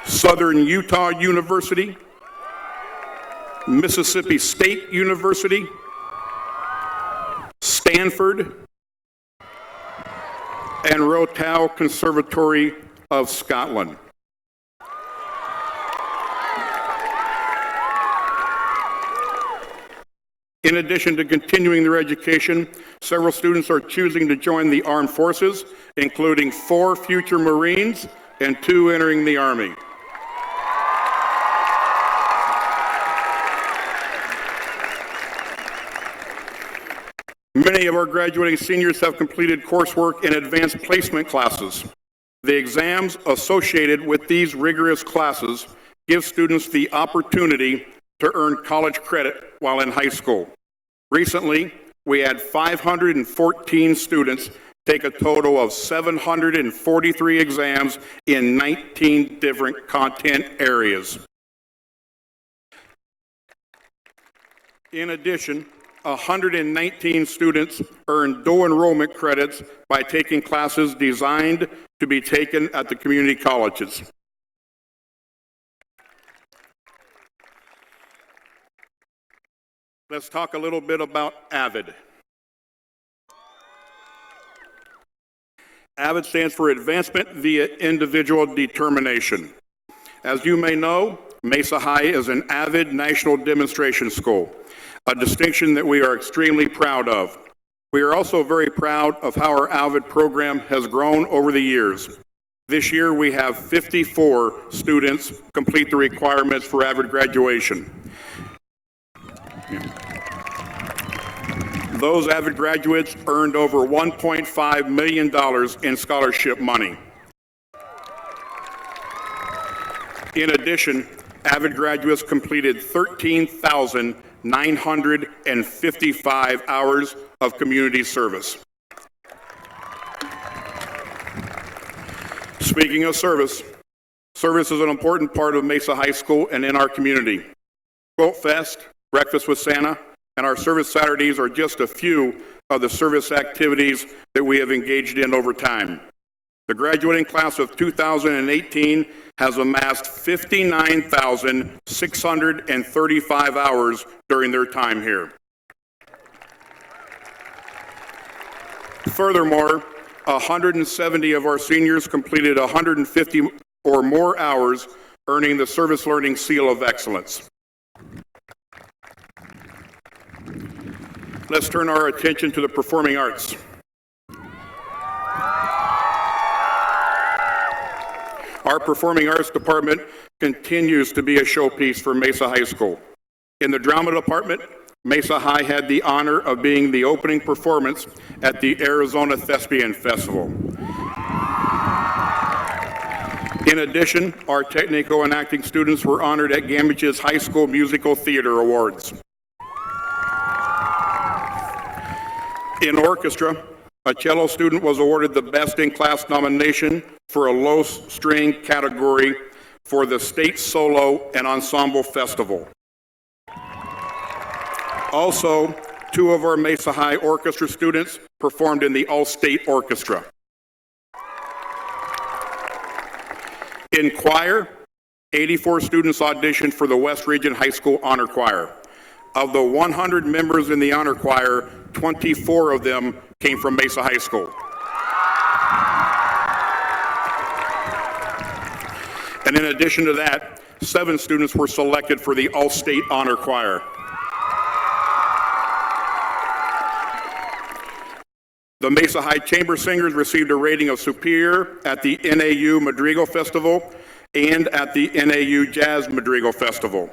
[SPEAKER 10] Southern Utah University, Mississippi State University, Stanford, and Royal Conservatory of Scotland. In addition to continuing their education, several students are choosing to join the armed forces, including 4 future Marines and 2 entering the Army. Many of our graduating seniors have completed coursework in advanced placement classes. The exams associated with these rigorous classes give students the opportunity to earn college credit while in high school. Recently, we had 514 students take a total of 743 exams in 19 different content areas. In addition, 119 students earned dual enrollment credits by taking classes designed to be taken at the community colleges. Let's talk a little bit about AVID. AVID stands for Advancement via Individual Determination. As you may know, Mesa High is an AVID National Demonstration School, a distinction that we are extremely proud of. We are also very proud of how our AVID program has grown over the years. This year, we have 54 students complete the requirements for AVID graduation. Those AVID graduates earned over $1.5 million in scholarship money. In addition, AVID graduates completed 13,955 hours of community service. Speaking of service, service is an important part of Mesa High School and in our community. Quilt Fest, Breakfast with Santa, and our service Saturdays are just a few of the service activities that we have engaged in over time. The graduating class of 2018 has amassed 59,635 hours during their time here. Furthermore, 170 of our seniors completed 150 or more hours, earning the Service Learning Seal of Excellence. Let's turn our attention to the performing arts. Our performing arts department continues to be a showpiece for Mesa High School. In the drama department, Mesa High had the honor of being the opening performance at the Arizona Thespian Festival. In addition, our technical and acting students were honored at Gamage's High School Musical Theater Awards. In orchestra, a cello student was awarded the Best in Class nomination for a low string category for the State Solo and Ensemble Festival. Also, 2 of our Mesa High orchestra students performed in the All-State Orchestra. In choir, 84 students auditioned for the West Region High School Honor Choir. Of the 100 members in the Honor Choir, 24 of them came from Mesa High School. And in addition to that, 7 students were selected for the All-State Honor Choir. The Mesa High Chamber Singers received a rating of superior at the NAU Madrigal Festival and at the NAU Jazz Madrigal Festival.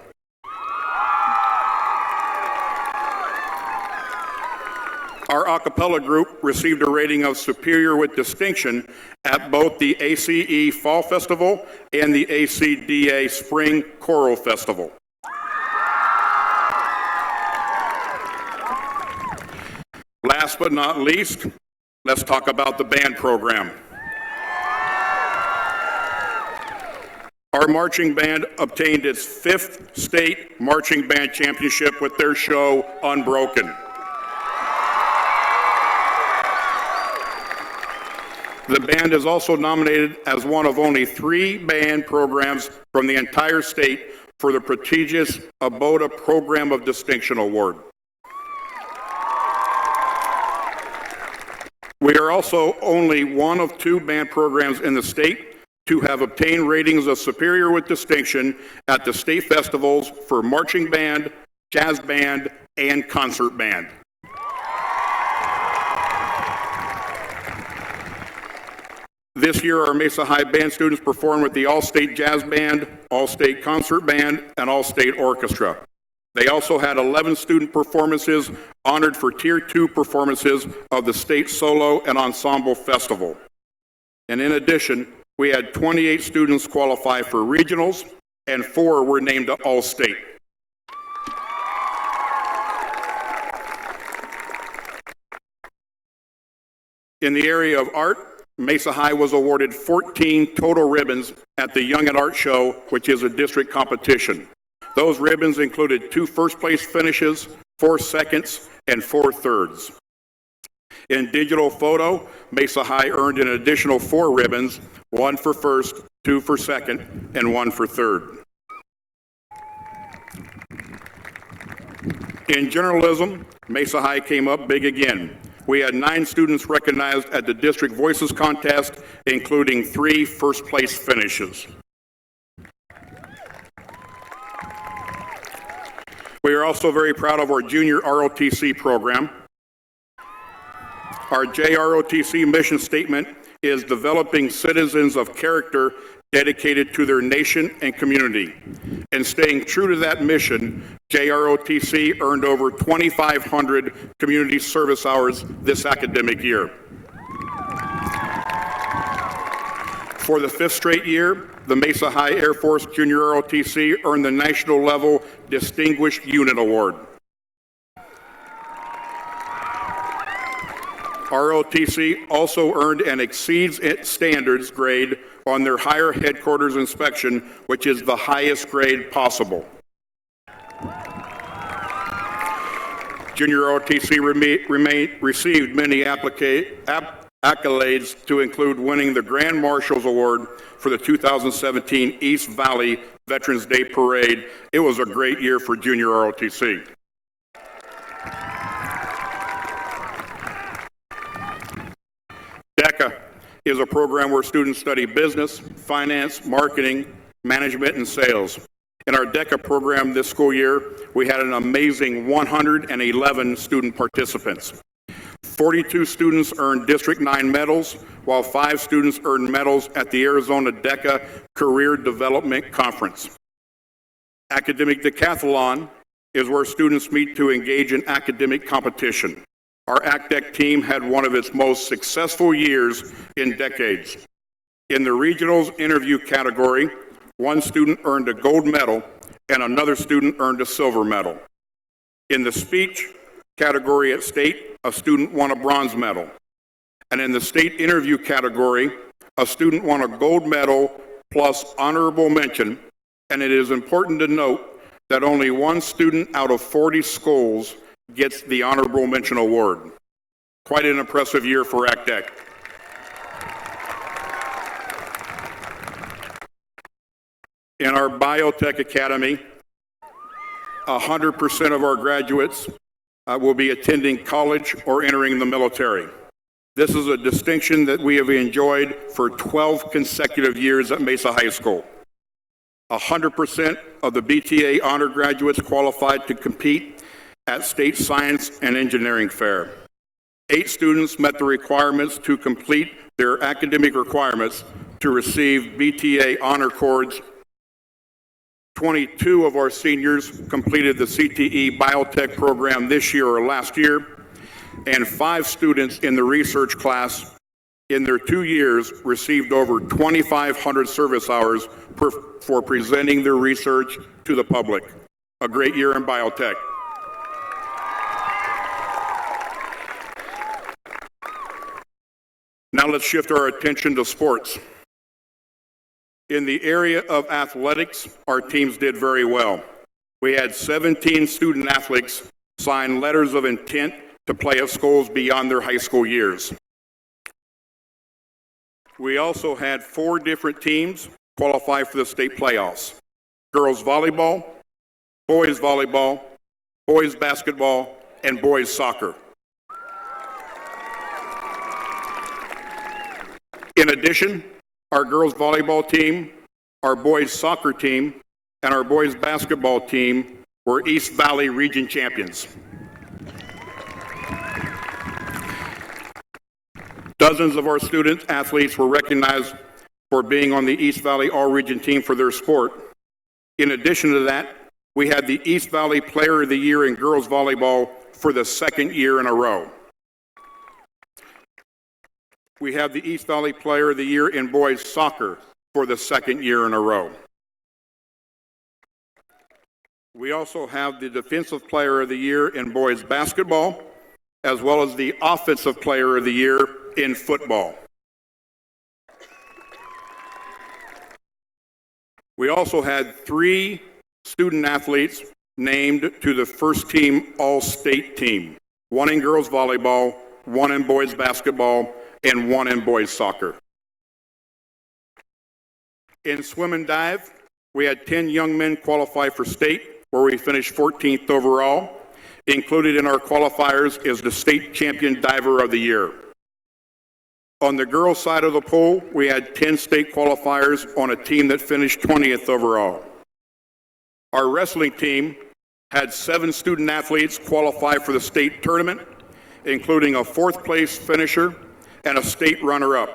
[SPEAKER 10] Our a cappella group received a rating of superior with distinction at both the ACE Fall Festival and the ACDA Spring Choral Festival. Last but not least, let's talk about the band program. Our marching band obtained its 5th state marching band championship with their show, Unbroken. The band is also nominated as one of only 3 band programs from the entire state for the prestigious Aboda Program of Distinction Award. We are also only one of 2 band programs in the state to have obtained ratings of superior with distinction at the state festivals for marching band, jazz band, and concert band. This year, our Mesa High band students performed with the All-State Jazz Band, All-State Concert Band, and All-State Orchestra. They also had 11 student performances honored for Tier 2 performances of the State Solo and Ensemble Festival. And in addition, we had 28 students qualify for regionals, and 4 were named to All-State. In the area of art, Mesa High was awarded 14 total ribbons at the Young at Art Show, which is a district competition. Those ribbons included 2 first-place finishes, 4 seconds, and 4 thirds. In digital photo, Mesa High earned an additional 4 ribbons, 1 for first, 2 for second, and 1 for third. In journalism, Mesa High came up big again. We had 9 students recognized at the District Voices Contest, including 3 first-place finishes. We are also very proud of our junior ROTC program. Our JROTC mission statement is developing citizens of character dedicated to their nation and community. And staying true to that mission, JROTC earned over 2,500 community service hours this academic year. For the 5th straight year, the Mesa High Air Force Junior ROTC earned the National Level Distinguished Unit Award. ROTC also earned an exceeds standards grade on their higher headquarters inspection, which is the highest grade possible. Junior ROTC received many accolades to include winning the Grand Marshal's Award for the 2017 East Valley Veterans Day Parade. It was a great year for Junior ROTC. DECA is a program where students study business, finance, marketing, management, and sales. In our DECA program this school year, we had an amazing 111 student participants. 42 students earned District 9 medals, while 5 students earned medals at the Arizona DECA Career Development Conference. Academic Decathlon is where students meet to engage in academic competition. Our ACDEC team had one of its most successful years in decades. In the regionals interview category, 1 student earned a gold medal and another student earned a silver medal. In the speech category at state, a student won a bronze medal. And in the state interview category, a student won a gold medal plus honorable mention. And it is important to note that only 1 student out of 40 schools gets the honorable mention award. Quite an impressive year for ACDEC. In our Biotech Academy, 100% of our graduates will be attending college or entering the military. This is a distinction that we have enjoyed for 12 consecutive years at Mesa High School. 100% of the BTA honor graduates qualified to compete at State Science and Engineering Fair. 8 students met the requirements to complete their academic requirements to receive BTA honor cords. 22 of our seniors completed the CTE biotech program this year or last year, and 5 students in the research class in their 2 years received over 2,500 service hours for presenting their research to the public. A great year in biotech. Now let's shift our attention to sports. In the area of athletics, our teams did very well. We had 17 student athletes sign letters of intent to play at schools beyond their high school years. We also had 4 different teams qualify for the state playoffs: girls volleyball, boys basketball, and boys soccer. In addition, our girls volleyball team, our boys soccer team, and our boys basketball team were East Valley region champions. Dozens of our student athletes were recognized for being on the East Valley All-Region team for their sport. In addition to that, we had the East Valley Player of the Year in girls volleyball for the 2nd year in a row. We have the East Valley Player of the Year in boys soccer for the 2nd year in a row. We also have the Defensive Player of the Year in boys basketball, as well as the Offensive Player of the Year in football. We also had 3 student athletes named to the first team All-State team, 1 in girls volleyball, 1 in boys basketball, and 1 in boys soccer. In swim and dive, we had 10 young men qualify for state, where we finished 14th overall. Included in our qualifiers is the state champion diver of the year. On the girls' side of the pool, we had 10 state qualifiers on a team that finished 20th overall. Our wrestling team had 7 student athletes qualify for the state tournament, including a 4th place finisher and a state runner-up.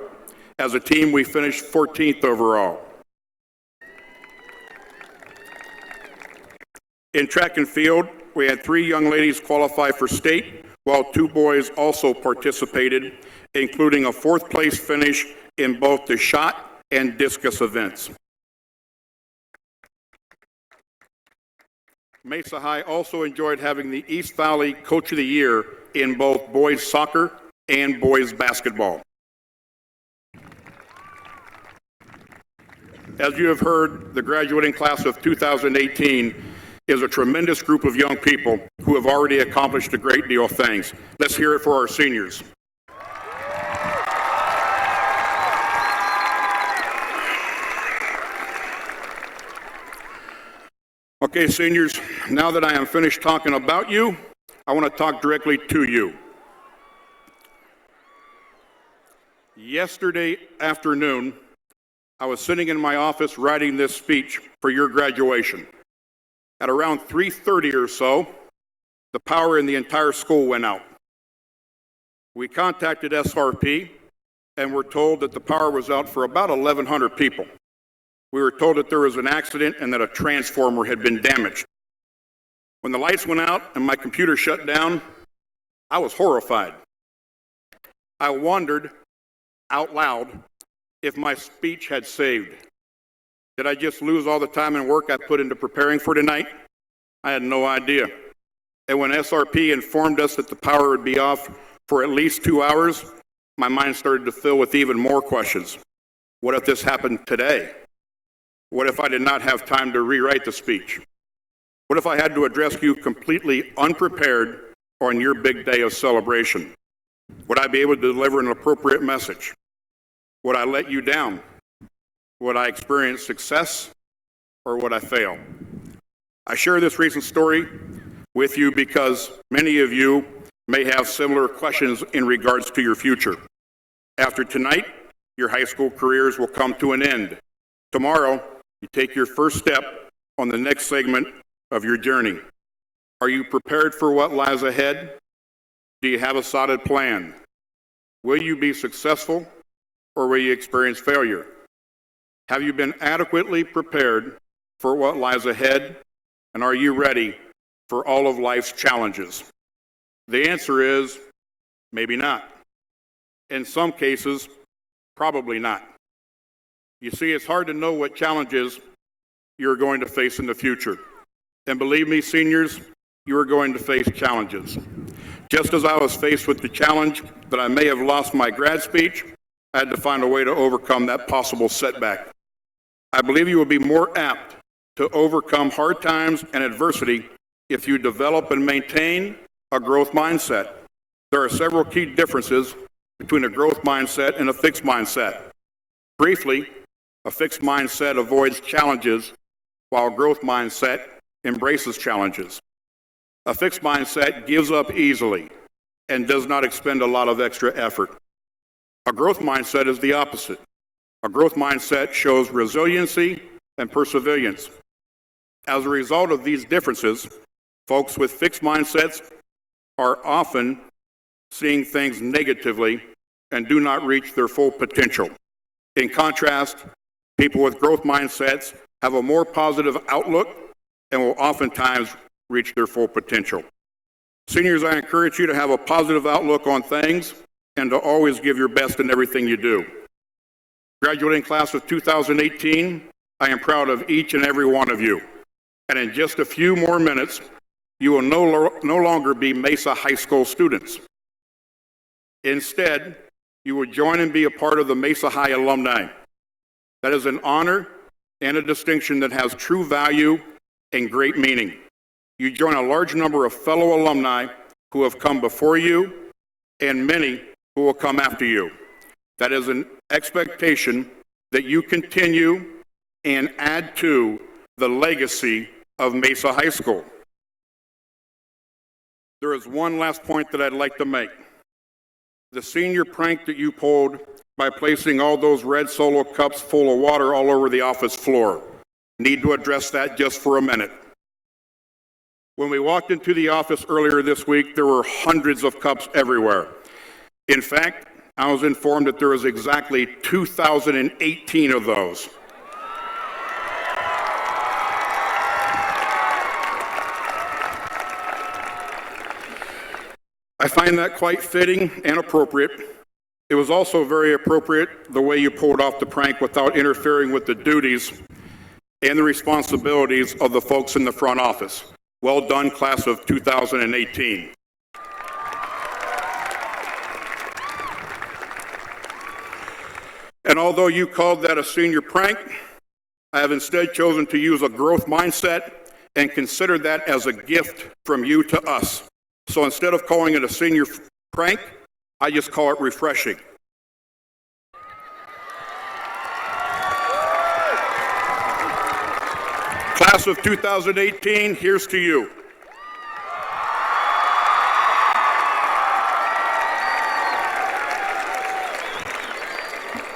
[SPEAKER 10] As a team, we finished 14th overall. In track and field, we had 3 young ladies qualify for state, while 2 boys also participated, including a 4th place finish in both the shot and discus events. Mesa High also enjoyed having the East Valley Coach of the Year in both boys soccer and boys basketball. As you have heard, the graduating class of 2018 is a tremendous group of young people who have already accomplished a great deal of things. Let's hear it for our seniors. Okay, seniors, now that I am finished talking about you, I want to talk directly to you. Yesterday afternoon, I was sitting in my office writing this speech for your graduation. At around 3:30 or so, the power in the entire school went out. We contacted SRP and were told that the power was out for about 1,100 people. We were told that there was an accident and that a transformer had been damaged. When the lights went out and my computer shut down, I was horrified. I wondered out loud if my speech had saved. Did I just lose all the time and work I put into preparing for tonight? I had no idea. And when SRP informed us that the power would be off for at least 2 hours, my mind started to fill with even more questions. What if this happened today? What if I did not have time to rewrite the speech? What if I had to address you completely unprepared on your big day of celebration? Would I be able to deliver an appropriate message? Would I let you down? Would I experience success, or would I fail? I share this recent story with you because many of you may have similar questions in regards to your future. After tonight, your high school careers will come to an end. Tomorrow, You take your first step on the next segment of your journey. Are you prepared for what lies ahead? Do you have a solid plan? Will you be successful or will you experience failure? Have you been adequately prepared for what lies ahead? And are you ready for all of life's challenges? The answer is maybe not. In some cases, probably not. You see, it's hard to know what challenges you're going to face in the future. And believe me, seniors, you are going to face challenges. Just as I was faced with the challenge that I may have lost my grad speech, I had to find a way to overcome that possible setback. I believe you will be more apt to overcome hard times and adversity if you develop and maintain a growth mindset. There are several key differences between a growth mindset and a fixed mindset. Briefly, a fixed mindset avoids challenges, while a growth mindset embraces challenges. A fixed mindset gives up easily and does not expend a lot of extra effort. A growth mindset is the opposite. A growth mindset shows resiliency and perseverance. As a result of these differences, folks with fixed mindsets are often seeing things negatively and do not reach their full potential. In contrast, people with growth mindsets have a more positive outlook and will oftentimes reach their full potential. Seniors, I encourage you to have a positive outlook on things and to always give your best in everything you do. Graduating class of 2018, I am proud of each and every one of you. And in just a few more minutes, you will no longer be Mesa High School students. Instead, you will join and be a part of the Mesa High alumni. That is an honor and a distinction that has true value and great meaning. You join a large number of fellow alumni who have come before you and many who will come after you. That is an expectation that you continue and add to the legacy of Mesa High School. There is one last point that I'd like to make. The senior prank that you pulled by placing all those red Solo cups full of water all over the office floor. Need to address that just for a minute. When we walked into the office earlier this week, there were hundreds of cups everywhere. In fact, I was informed that there was exactly 2,018 of those. I find that quite fitting and appropriate. It was also very appropriate the way you pulled off the prank without interfering with the duties and the responsibilities of the folks in the front office. Well done, class of 2018. And although you called that a senior prank, I have instead chosen to use a growth mindset and consider that as a gift from you to us. So instead of calling it a senior prank, I just call it refreshing. Class of 2018, here's to you.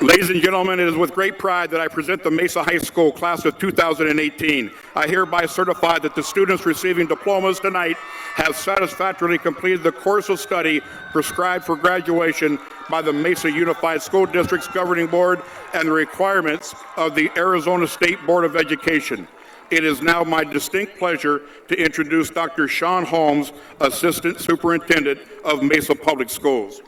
[SPEAKER 10] Ladies and gentlemen, it is with great pride that I present the Mesa High School class of 2018. I hereby certify that the students receiving diplomas tonight have satisfactorily completed the course of study prescribed for graduation by the Mesa Unified School District's governing board and the requirements of the Arizona State Board of Education. It is now my distinct pleasure to introduce Dr. Sean Holmes, Assistant Superintendent of Mesa Public Schools.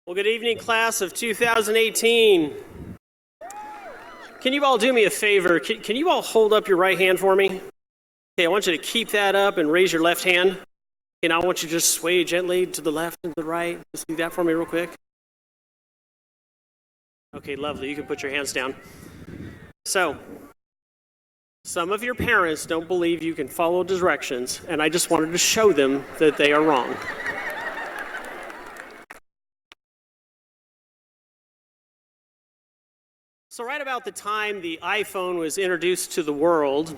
[SPEAKER 11] Well, good evening, class of 2018. Can you all do me a favor? Can you all hold up your right hand for me? Okay, I want you to keep that up and raise your left hand. And I want you to just sway gently to the left and to the right. Just do that for me real quick. Okay, lovely. You can put your hands down. So, some of your parents don't believe you can follow directions, and I just wanted to show them that they are wrong. So right about the time the iPhone was introduced to the world,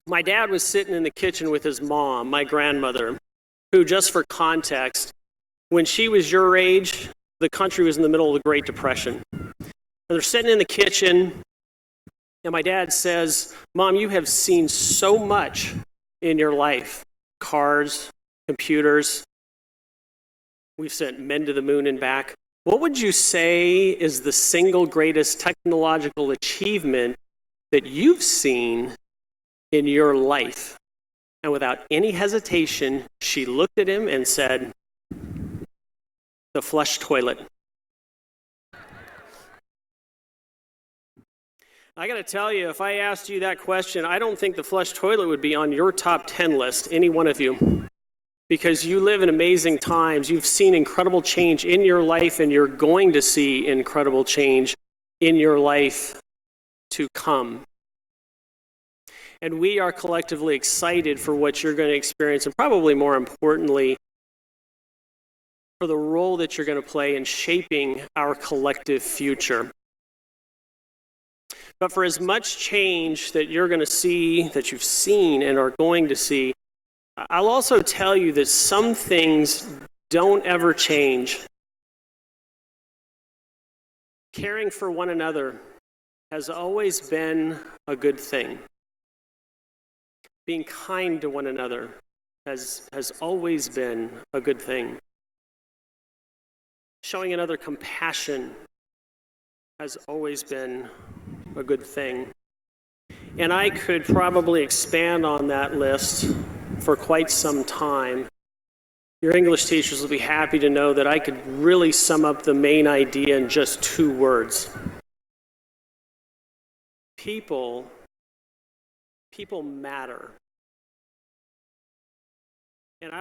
[SPEAKER 11] my dad was sitting in the kitchen with his mom, my grandmother, who, just for context, when she was your age, the country was in the middle of the Great Depression. And they're sitting in the kitchen, and my dad says, "Mom, you have seen so much in your life. Cars, computers. We've sent men to the moon and back. What would you say is the single greatest technological achievement that you've seen in your life?" And without any hesitation, she looked at him and said, "The flush toilet." I got to tell you, if I asked you that question, I don't think the flush toilet would be on your top 10 list, any one of you, because you live in amazing times. You've seen incredible change in your life, and you're going to see incredible change in your life to come. And we are collectively excited for what you're going to experience, and probably more importantly, for the role that you're going to play in shaping our collective future. But for as much change that you're going to see, that you've seen and are going to see, I'll also tell you that some things don't ever change. Caring for one another has always been a good thing. Being kind to one another has always been a good thing. Showing another compassion has always been a good thing. And I could probably expand on that list for quite some time. Your English teachers will be happy to know that I could really sum up the main idea in just 2 words. People matter. And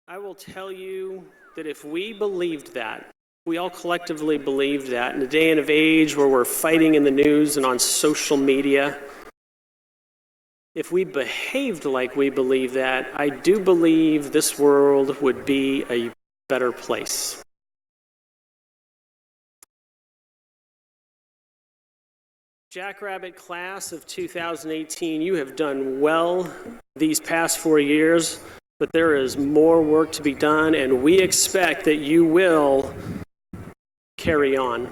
[SPEAKER 11] I will tell you that if we believed that, we all collectively believed that in a day and of age where we're fighting in the news and on social media, if we behaved like we believe that, I do believe this world would be a better place. Jackrabbit class of 2018, you have done well these past 4 years, but there is more work to be done, and we expect that you will carry on.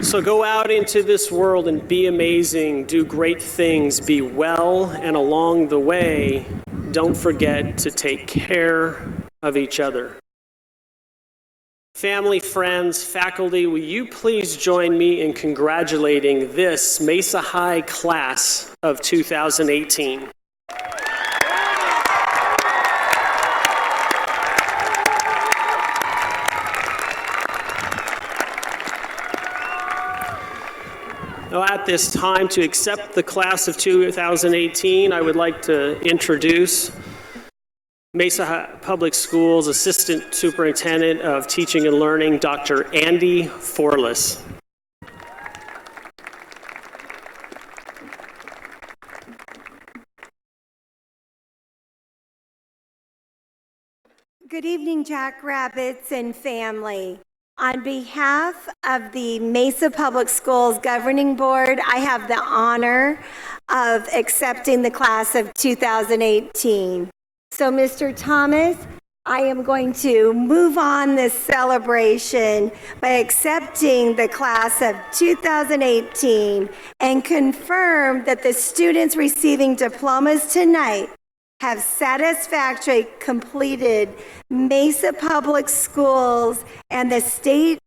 [SPEAKER 11] So go out into this world and be amazing, do great things, be well, and along the way, don't forget to take care of each other. Family, friends, faculty, will you please join me in congratulating this Mesa High class of 2018. Now, at this time, to accept the class of 2018, I would like to introduce Mesa Public Schools Assistant Superintendent of Teaching and Learning, Dr. Andy Forlis.
[SPEAKER 12] Good evening, Jackrabbits and family. On behalf of the Mesa Public Schools Governing Board, I have the honor of accepting the class of 2018. So, Mr. Thomas, I am going to move on this celebration by accepting the class of 2018 and confirm that the students receiving diplomas tonight have satisfactorily completed Mesa Public Schools and the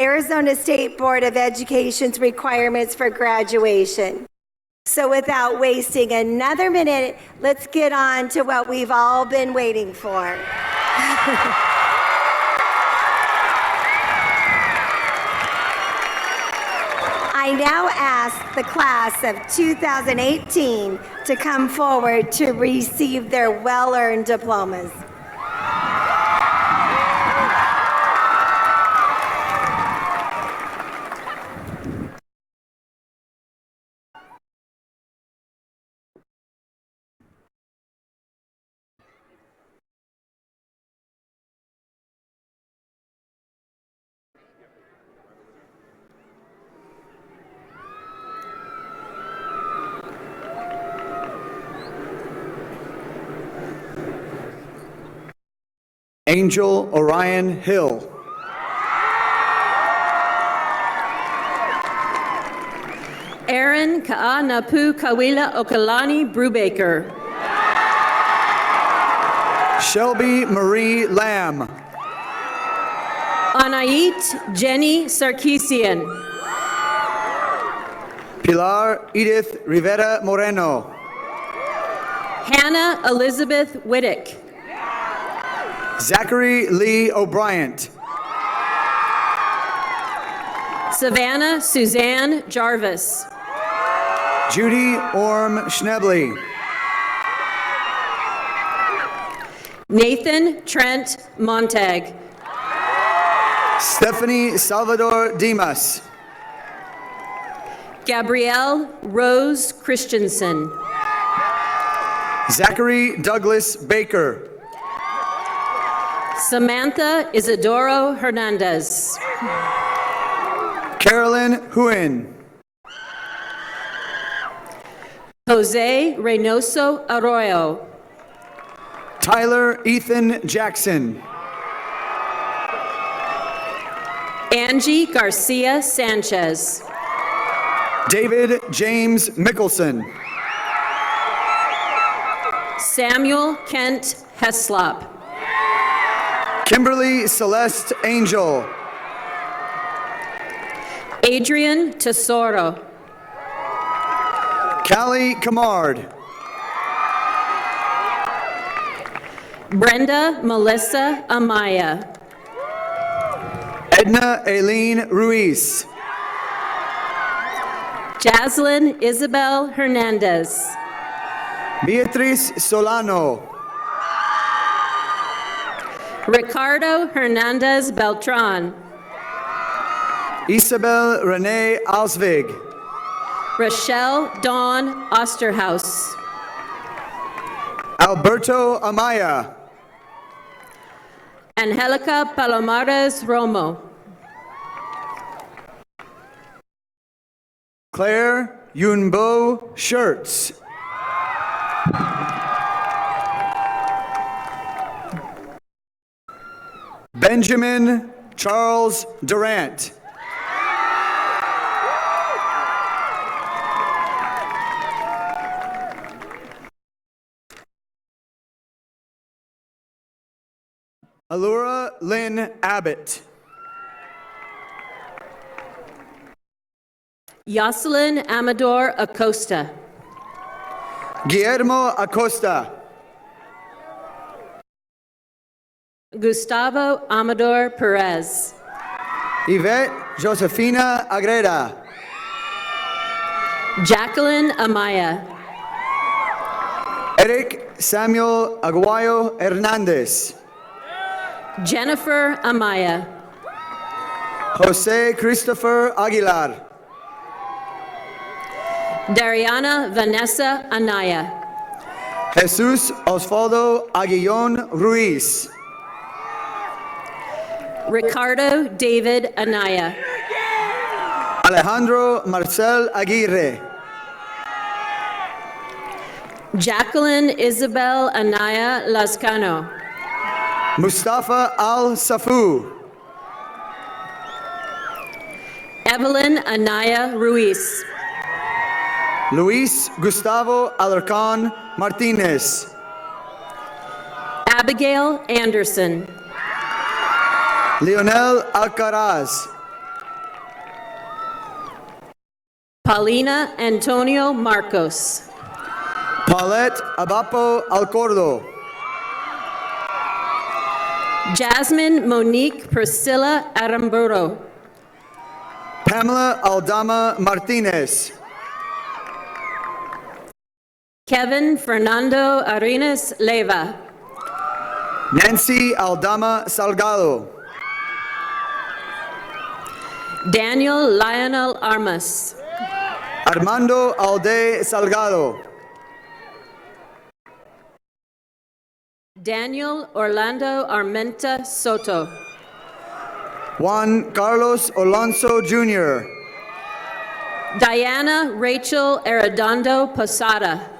[SPEAKER 12] Arizona State Board of Education's requirements for graduation. So without wasting another minute, let's get on to what we've all been waiting for. I now ask the class of 2018 to come forward to receive their well-earned diplomas.
[SPEAKER 9] Angel Orion Hill.
[SPEAKER 13] Aaron Ka'anapu Kawila Okalani Brubaker.
[SPEAKER 9] Shelby Marie Lamb.
[SPEAKER 13] Anait Jenny Sarkisian.
[SPEAKER 9] Pilar Edith Rivera Moreno.
[SPEAKER 13] Hannah Elizabeth Whittick.
[SPEAKER 9] Zachary Lee O'Brien.
[SPEAKER 13] Savannah Suzanne Jarvis.
[SPEAKER 9] Judy Orm Schnebley.
[SPEAKER 13] Nathan Trent Montag.
[SPEAKER 9] Stephanie Salvador Dimas.
[SPEAKER 13] Gabrielle Rose Christensen.
[SPEAKER 9] Zachary Douglas Baker.
[SPEAKER 13] Samantha Isidoro Hernandez.
[SPEAKER 9] Carolyn Huyn.
[SPEAKER 13] Jose Reynoso Arroyo.
[SPEAKER 9] Tyler Ethan Jackson.
[SPEAKER 13] Angie Garcia Sanchez.
[SPEAKER 9] David James Mickelson.
[SPEAKER 13] Samuel Kent Heslop.
[SPEAKER 9] Kimberly Celeste Angel.
[SPEAKER 13] Adrian Tesoro.
[SPEAKER 9] Callie Camard.
[SPEAKER 13] Brenda Melissa Amaya.
[SPEAKER 9] Edna Aileen Ruiz.
[SPEAKER 13] Jaslyn Isabel Hernandez.
[SPEAKER 9] Beatriz Solano.
[SPEAKER 13] Ricardo Hernandez Beltran.
[SPEAKER 9] Isabel Renee Alsvig.
[SPEAKER 13] Rochelle Dawn Osterhaus.
[SPEAKER 9] Alberto Amaya.
[SPEAKER 13] Angelica Palomares Romo.
[SPEAKER 9] Claire Yunbo Shirts. Benjamin Charles Durant. Allura Lynn Abbott.
[SPEAKER 13] Yoselin Amador Acosta.
[SPEAKER 9] Guillermo Acosta.
[SPEAKER 13] Gustavo Amador Perez.
[SPEAKER 9] Yvette Josefina Agreda.
[SPEAKER 13] Jacqueline Amaya.
[SPEAKER 9] Eric Samuel Aguayo Hernandez.
[SPEAKER 13] Jennifer Amaya.
[SPEAKER 9] Jose Christopher Aguilar.
[SPEAKER 13] Dariana Vanessa Anaya.
[SPEAKER 9] Jesus Osvaldo Aguillon Ruiz.
[SPEAKER 13] Ricardo David Anaya.
[SPEAKER 9] Alejandro Marcel Aguirre.
[SPEAKER 13] Jacqueline Isabel Anaya Lascano.
[SPEAKER 9] Mustafa Al Safu.
[SPEAKER 13] Evelyn Anaya Ruiz.
[SPEAKER 9] Luis Gustavo Alarcon Martinez.
[SPEAKER 13] Abigail Anderson.
[SPEAKER 9] Leonel Alcaraz.
[SPEAKER 13] Paulina Antonio Marcos.
[SPEAKER 9] Paulette Abapo Alcordo.
[SPEAKER 13] Jasmine Monique Priscilla Aramburo.
[SPEAKER 9] Pamela Aldama Martinez.
[SPEAKER 13] Kevin Fernando Arenas Leva.
[SPEAKER 9] Nancy Aldama Salgado.
[SPEAKER 13] Daniel Lionel Armas.
[SPEAKER 9] Armando Alde Salgado.
[SPEAKER 13] Daniel Orlando Armenta Soto.
[SPEAKER 9] Juan Carlos Alonso Jr.
[SPEAKER 13] Diana Rachel Arredondo Posada.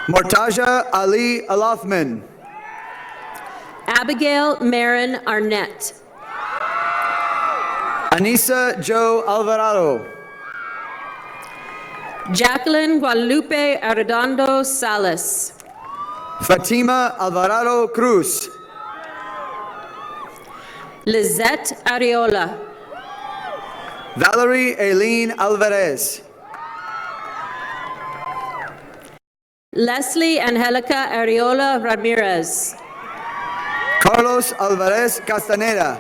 [SPEAKER 9] Mortaja Ali Alafman.
[SPEAKER 13] Abigail Marin Arnett.
[SPEAKER 9] Anissa Joe Alvarado.
[SPEAKER 13] Jacqueline Guadalupe Arredondo Salas.
[SPEAKER 9] Fatima Alvarado Cruz.
[SPEAKER 13] Lizette Ariola.
[SPEAKER 9] Valerie Aileen Alvarez.
[SPEAKER 13] Leslie Angelica Ariola Ramirez.
[SPEAKER 9] Carlos Alvarez Castaneda.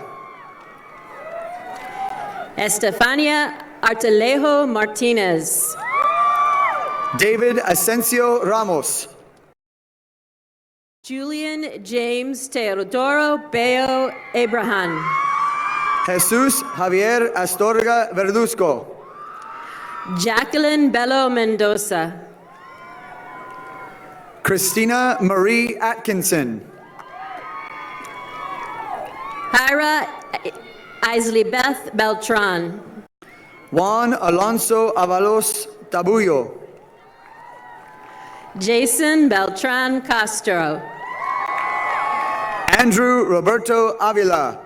[SPEAKER 13] Estefania Artelejo Martinez.
[SPEAKER 9] David Asensio Ramos.
[SPEAKER 13] Julian James Teodoro Beo Abraham.
[SPEAKER 9] Jesus Javier Astorga Verduzco.
[SPEAKER 13] Jacqueline Bello Mendoza.
[SPEAKER 9] Christina Marie Atkinson.
[SPEAKER 13] Hira Isley Beth Beltran.
[SPEAKER 9] Juan Alonso Avalos Tabuyo.
[SPEAKER 13] Jason Beltran Castro.
[SPEAKER 9] Andrew Roberto Avila.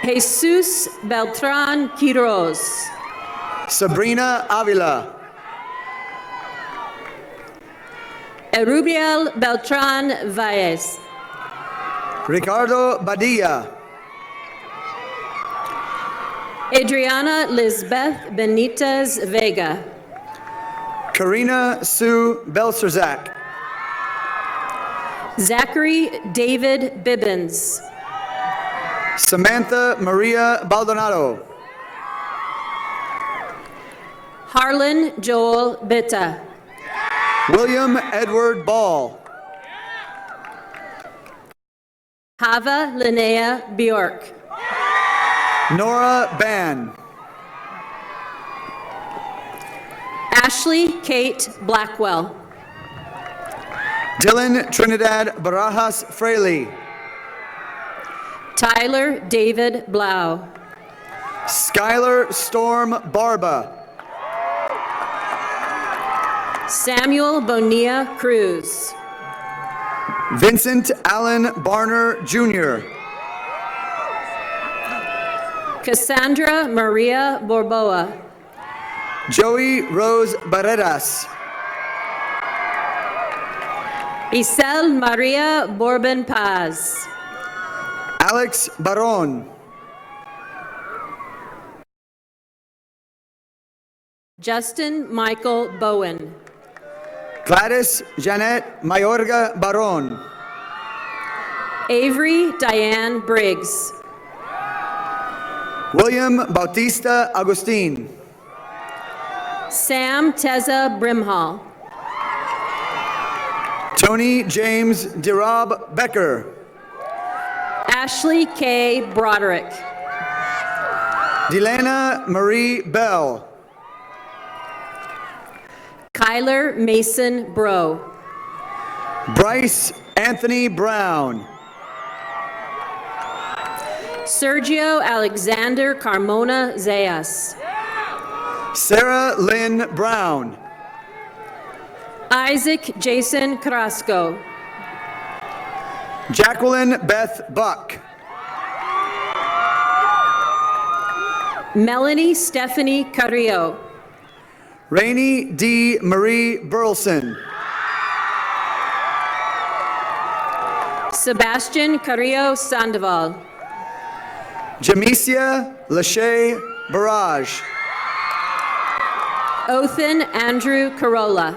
[SPEAKER 13] Jesus Beltran Quiroz.
[SPEAKER 9] Sabrina Avila.
[SPEAKER 13] Erubiel Beltran Valles.
[SPEAKER 9] Ricardo Badilla.
[SPEAKER 13] Adriana Lisbeth Benitez Vega.
[SPEAKER 9] Karina Sue Belserzak.
[SPEAKER 13] Zachary David Bibbins.
[SPEAKER 9] Samantha Maria Baldonado.
[SPEAKER 13] Harlan Joel Bitta.
[SPEAKER 9] William Edward Ball.
[SPEAKER 13] Hava Linnea Bjork.
[SPEAKER 9] Nora Ban.
[SPEAKER 13] Ashley Kate Blackwell.
[SPEAKER 9] Dylan Trinidad Barajas Fraley.
[SPEAKER 13] Tyler David Blau.
[SPEAKER 9] Skylar Storm Barba.
[SPEAKER 13] Samuel Bonilla Cruz.
[SPEAKER 9] Vincent Allen Barner Jr.
[SPEAKER 13] Cassandra Maria Borboa.
[SPEAKER 9] Joey Rose Barreras.
[SPEAKER 13] Isel Maria Bourbon Paz.
[SPEAKER 9] Alex Baron.
[SPEAKER 13] Justin Michael Bowen.
[SPEAKER 9] Gladys Janet Mayorga Baron.
[SPEAKER 13] Avery Diane Briggs.
[SPEAKER 9] William Bautista Agustin.
[SPEAKER 13] Sam Teza Brimhall.
[SPEAKER 9] Tony James DeRob Becker.
[SPEAKER 13] Ashley K. Broderick.
[SPEAKER 9] Delana Marie Bell.
[SPEAKER 13] Kyler Mason Bro.
[SPEAKER 9] Bryce Anthony Brown.
[SPEAKER 13] Sergio Alexander Carmona Zayas.
[SPEAKER 9] Sarah Lynn Brown.
[SPEAKER 13] Isaac Jason Carrasco.
[SPEAKER 9] Jacqueline Beth Buck.
[SPEAKER 13] Melanie Stephanie Carrillo.
[SPEAKER 9] Rainey D. Marie Burleson.
[SPEAKER 13] Sebastian Carrillo Sandoval.
[SPEAKER 9] Jamesia Lachey Barrage.
[SPEAKER 13] Othan Andrew Corolla.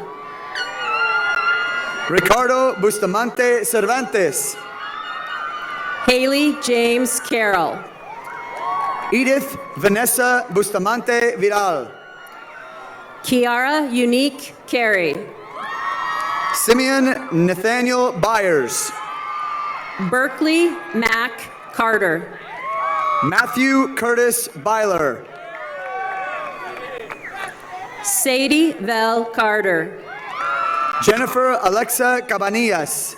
[SPEAKER 9] Ricardo Bustamante Cervantes.
[SPEAKER 13] Haley James Carroll.
[SPEAKER 9] Edith Vanessa Bustamante Vidal.
[SPEAKER 13] Kiara Unique Carey.
[SPEAKER 9] Simeon Nathaniel Byers.
[SPEAKER 13] Berkeley Mac Carter.
[SPEAKER 9] Matthew Curtis Byler.
[SPEAKER 13] Sadie Vel Carter.
[SPEAKER 9] Jennifer Alexa Cabanillas.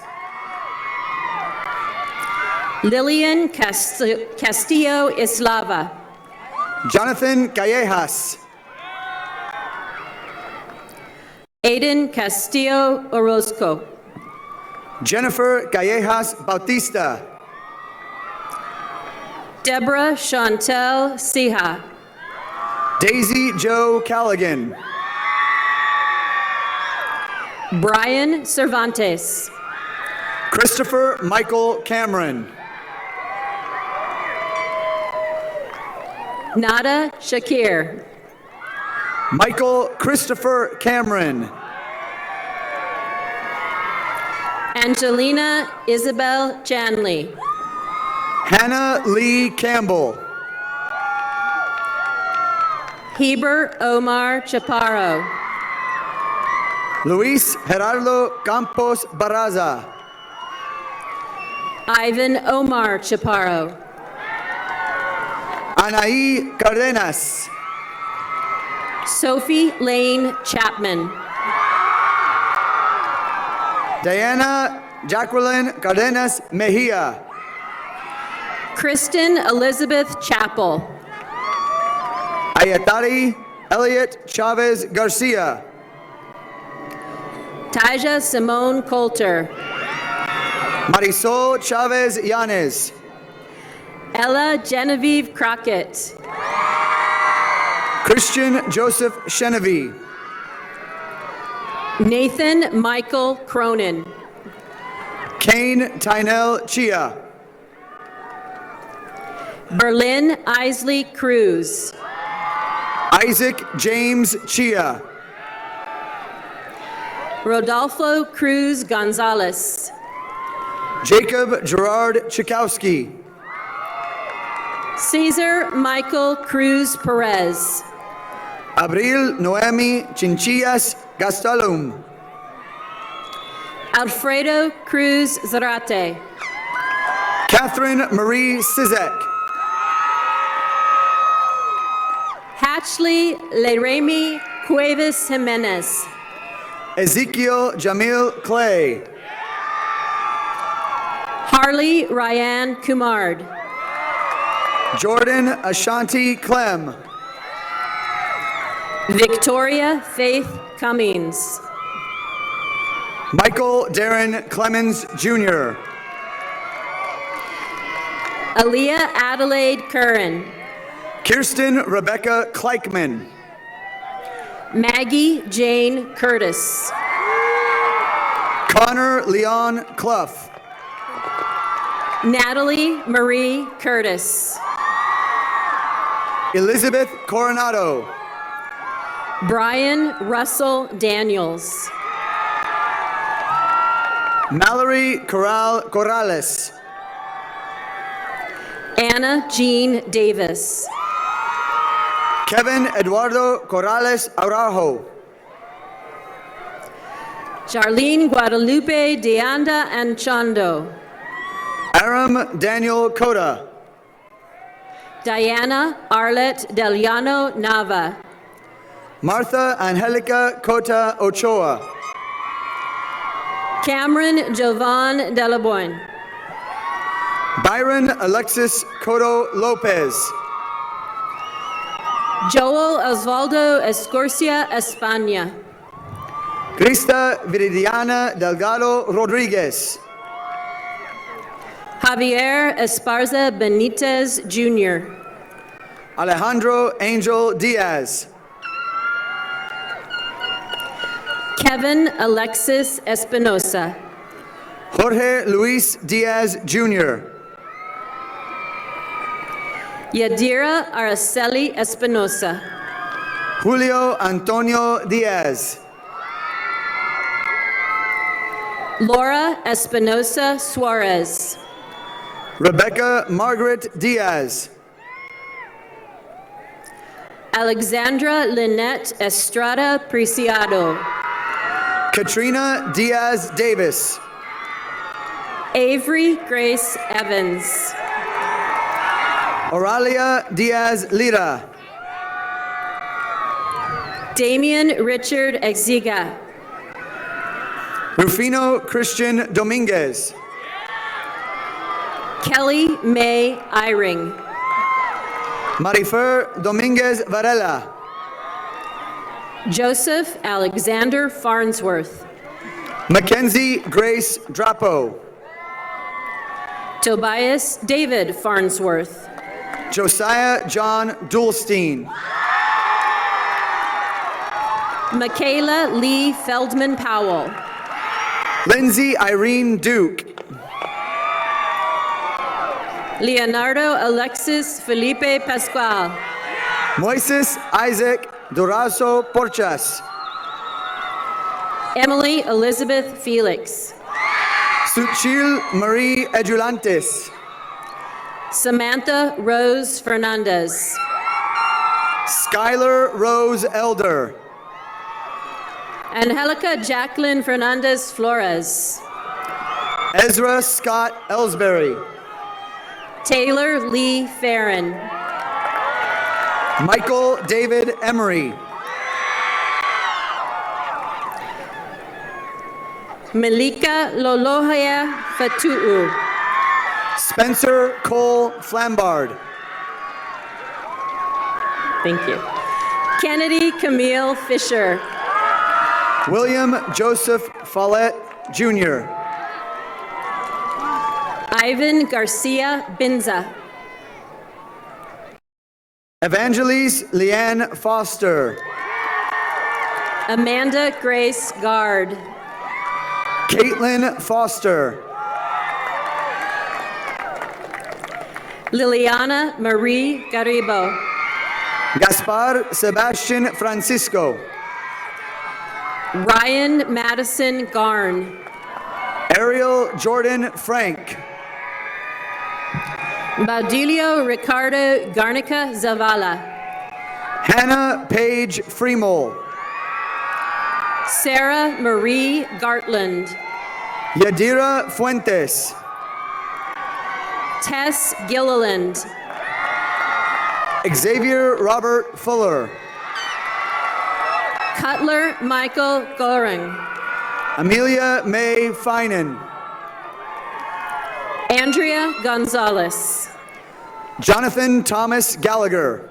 [SPEAKER 13] Lillian Castillo Islava.
[SPEAKER 9] Jonathan Callejas.
[SPEAKER 13] Aiden Castillo Orozco.
[SPEAKER 9] Jennifer Callejas Bautista.
[SPEAKER 13] Deborah Chantel Siha.
[SPEAKER 9] Daisy Joe Callaghan.
[SPEAKER 13] Brian Cervantes.
[SPEAKER 9] Christopher Michael Cameron.
[SPEAKER 13] Nada Shakir.
[SPEAKER 9] Michael Christopher Cameron.
[SPEAKER 13] Angelina Isabel Chanley.
[SPEAKER 9] Hannah Lee Campbell.
[SPEAKER 13] Heber Omar Chaparro.
[SPEAKER 9] Luis Gerardo Campos Barraza.
[SPEAKER 13] Ivan Omar Chaparro.
[SPEAKER 9] Anaí Cardenas.
[SPEAKER 13] Sophie Lane Chapman.
[SPEAKER 9] Diana Jacqueline Cardenas Mejia.
[SPEAKER 13] Kristen Elizabeth Chappell.
[SPEAKER 9] Ayatari Elliot Chavez Garcia.
[SPEAKER 13] Taja Simone Coulter.
[SPEAKER 9] Marisol Chavez Yanes.
[SPEAKER 13] Ella Genevieve Crockett.
[SPEAKER 9] Christian Joseph Chenevy.
[SPEAKER 13] Nathan Michael Cronin.
[SPEAKER 9] Kane Tynell Chia.
[SPEAKER 13] Berlin Isley Cruz.
[SPEAKER 9] Isaac James Chia.
[SPEAKER 13] Rodolfo Cruz Gonzalez.
[SPEAKER 9] Jacob Gerard Chikowski.
[SPEAKER 13] Cesar Michael Cruz Perez.
[SPEAKER 9] Abril Noemi Chinchillas Gastalum.
[SPEAKER 13] Alfredo Cruz Zarate.
[SPEAKER 9] Catherine Marie Sizek.
[SPEAKER 13] Hatchley Leremy Cuevas Jimenez.
[SPEAKER 9] Ezekiel Jamil Clay.
[SPEAKER 13] Harley Ryan Kumard.
[SPEAKER 9] Jordan Ashanti Clem.
[SPEAKER 13] Victoria Faith Cummings.
[SPEAKER 9] Michael Darren Clemens Jr.
[SPEAKER 13] Aaliyah Adelaide Curran.
[SPEAKER 9] Kirsten Rebecca Kleichman.
[SPEAKER 13] Maggie Jane Curtis.
[SPEAKER 9] Connor Leon Clough.
[SPEAKER 13] Natalie Marie Curtis.
[SPEAKER 9] Elizabeth Coronado.
[SPEAKER 13] Brian Russell Daniels.
[SPEAKER 9] Mallory Corrales.
[SPEAKER 13] Anna Jean Davis.
[SPEAKER 9] Kevin Eduardo Corrales Araujo.
[SPEAKER 13] Charlene Guadalupe de Anda Anchondo.
[SPEAKER 9] Aram Daniel Cota.
[SPEAKER 13] Diana Arlette Deliano Nava.
[SPEAKER 9] Martha Angelica Cota Ochoa.
[SPEAKER 13] Cameron Jovan Delaboyne.
[SPEAKER 9] Byron Alexis Cotto Lopez.
[SPEAKER 13] Joel Osvaldo Escorcia España.
[SPEAKER 9] Krista Viridiana Delgado Rodriguez.
[SPEAKER 13] Javier Esparza Benitez Jr.
[SPEAKER 9] Alejandro Angel Diaz.
[SPEAKER 13] Kevin Alexis Espinosa.
[SPEAKER 9] Jorge Luis Diaz Jr.
[SPEAKER 13] Yadira Araceli Espinosa.
[SPEAKER 9] Julio Antonio Diaz.
[SPEAKER 13] Laura Espinosa Suarez.
[SPEAKER 9] Rebecca Margaret Diaz.
[SPEAKER 13] Alexandra Lynette Estrada Preciado.
[SPEAKER 9] Katrina Diaz Davis.
[SPEAKER 13] Avery Grace Evans.
[SPEAKER 9] Oralia Diaz Lira.
[SPEAKER 13] Damian Richard Exiga.
[SPEAKER 9] Rufino Christian Dominguez.
[SPEAKER 13] Kelly May Eyring.
[SPEAKER 9] Marifer Dominguez Varela.
[SPEAKER 13] Joseph Alexander Farnsworth.
[SPEAKER 9] Mackenzie Grace Drapo.
[SPEAKER 13] Tobias David Farnsworth.
[SPEAKER 9] Josiah John Dulstein.
[SPEAKER 13] Michaela Lee Feldman Powell.
[SPEAKER 9] Lindsay Irene Duke.
[SPEAKER 13] Leonardo Alexis Felipe Pascual.
[SPEAKER 9] Moises Isaac Durazo Porchas.
[SPEAKER 13] Emily Elizabeth Felix.
[SPEAKER 9] Suchil Marie Edulantes.
[SPEAKER 13] Samantha Rose Fernandez.
[SPEAKER 9] Skylar Rose Elder.
[SPEAKER 13] Angelica Jacqueline Fernandez Flores.
[SPEAKER 9] Ezra Scott Ellsbury.
[SPEAKER 13] Taylor Lee Farron.
[SPEAKER 9] Michael David Emery.
[SPEAKER 13] Malika Lolohaya Fatu'u.
[SPEAKER 9] Spencer Cole Flambard.
[SPEAKER 13] Thank you. Kennedy Camille Fisher.
[SPEAKER 9] William Joseph Follett Jr.
[SPEAKER 13] Ivan Garcia Binza.
[SPEAKER 9] Evangelise Leanne Foster.
[SPEAKER 13] Amanda Grace Gard.
[SPEAKER 9] Caitlin Foster.
[SPEAKER 13] Liliana Marie Garibo.
[SPEAKER 9] Gaspar Sebastian Francisco.
[SPEAKER 13] Ryan Madison Garn.
[SPEAKER 9] Ariel Jordan Frank.
[SPEAKER 13] Baudilio Ricardo Garnica Zavala.
[SPEAKER 9] Hannah Paige Fremol.
[SPEAKER 13] Sarah Marie Gartland.
[SPEAKER 9] Yadira Fuentes.
[SPEAKER 13] Tess Gilliland.
[SPEAKER 9] Xavier Robert Fuller.
[SPEAKER 13] Cutler Michael Goring.
[SPEAKER 9] Amelia May Finan.
[SPEAKER 13] Andrea Gonzalez.
[SPEAKER 9] Jonathan Thomas Gallagher.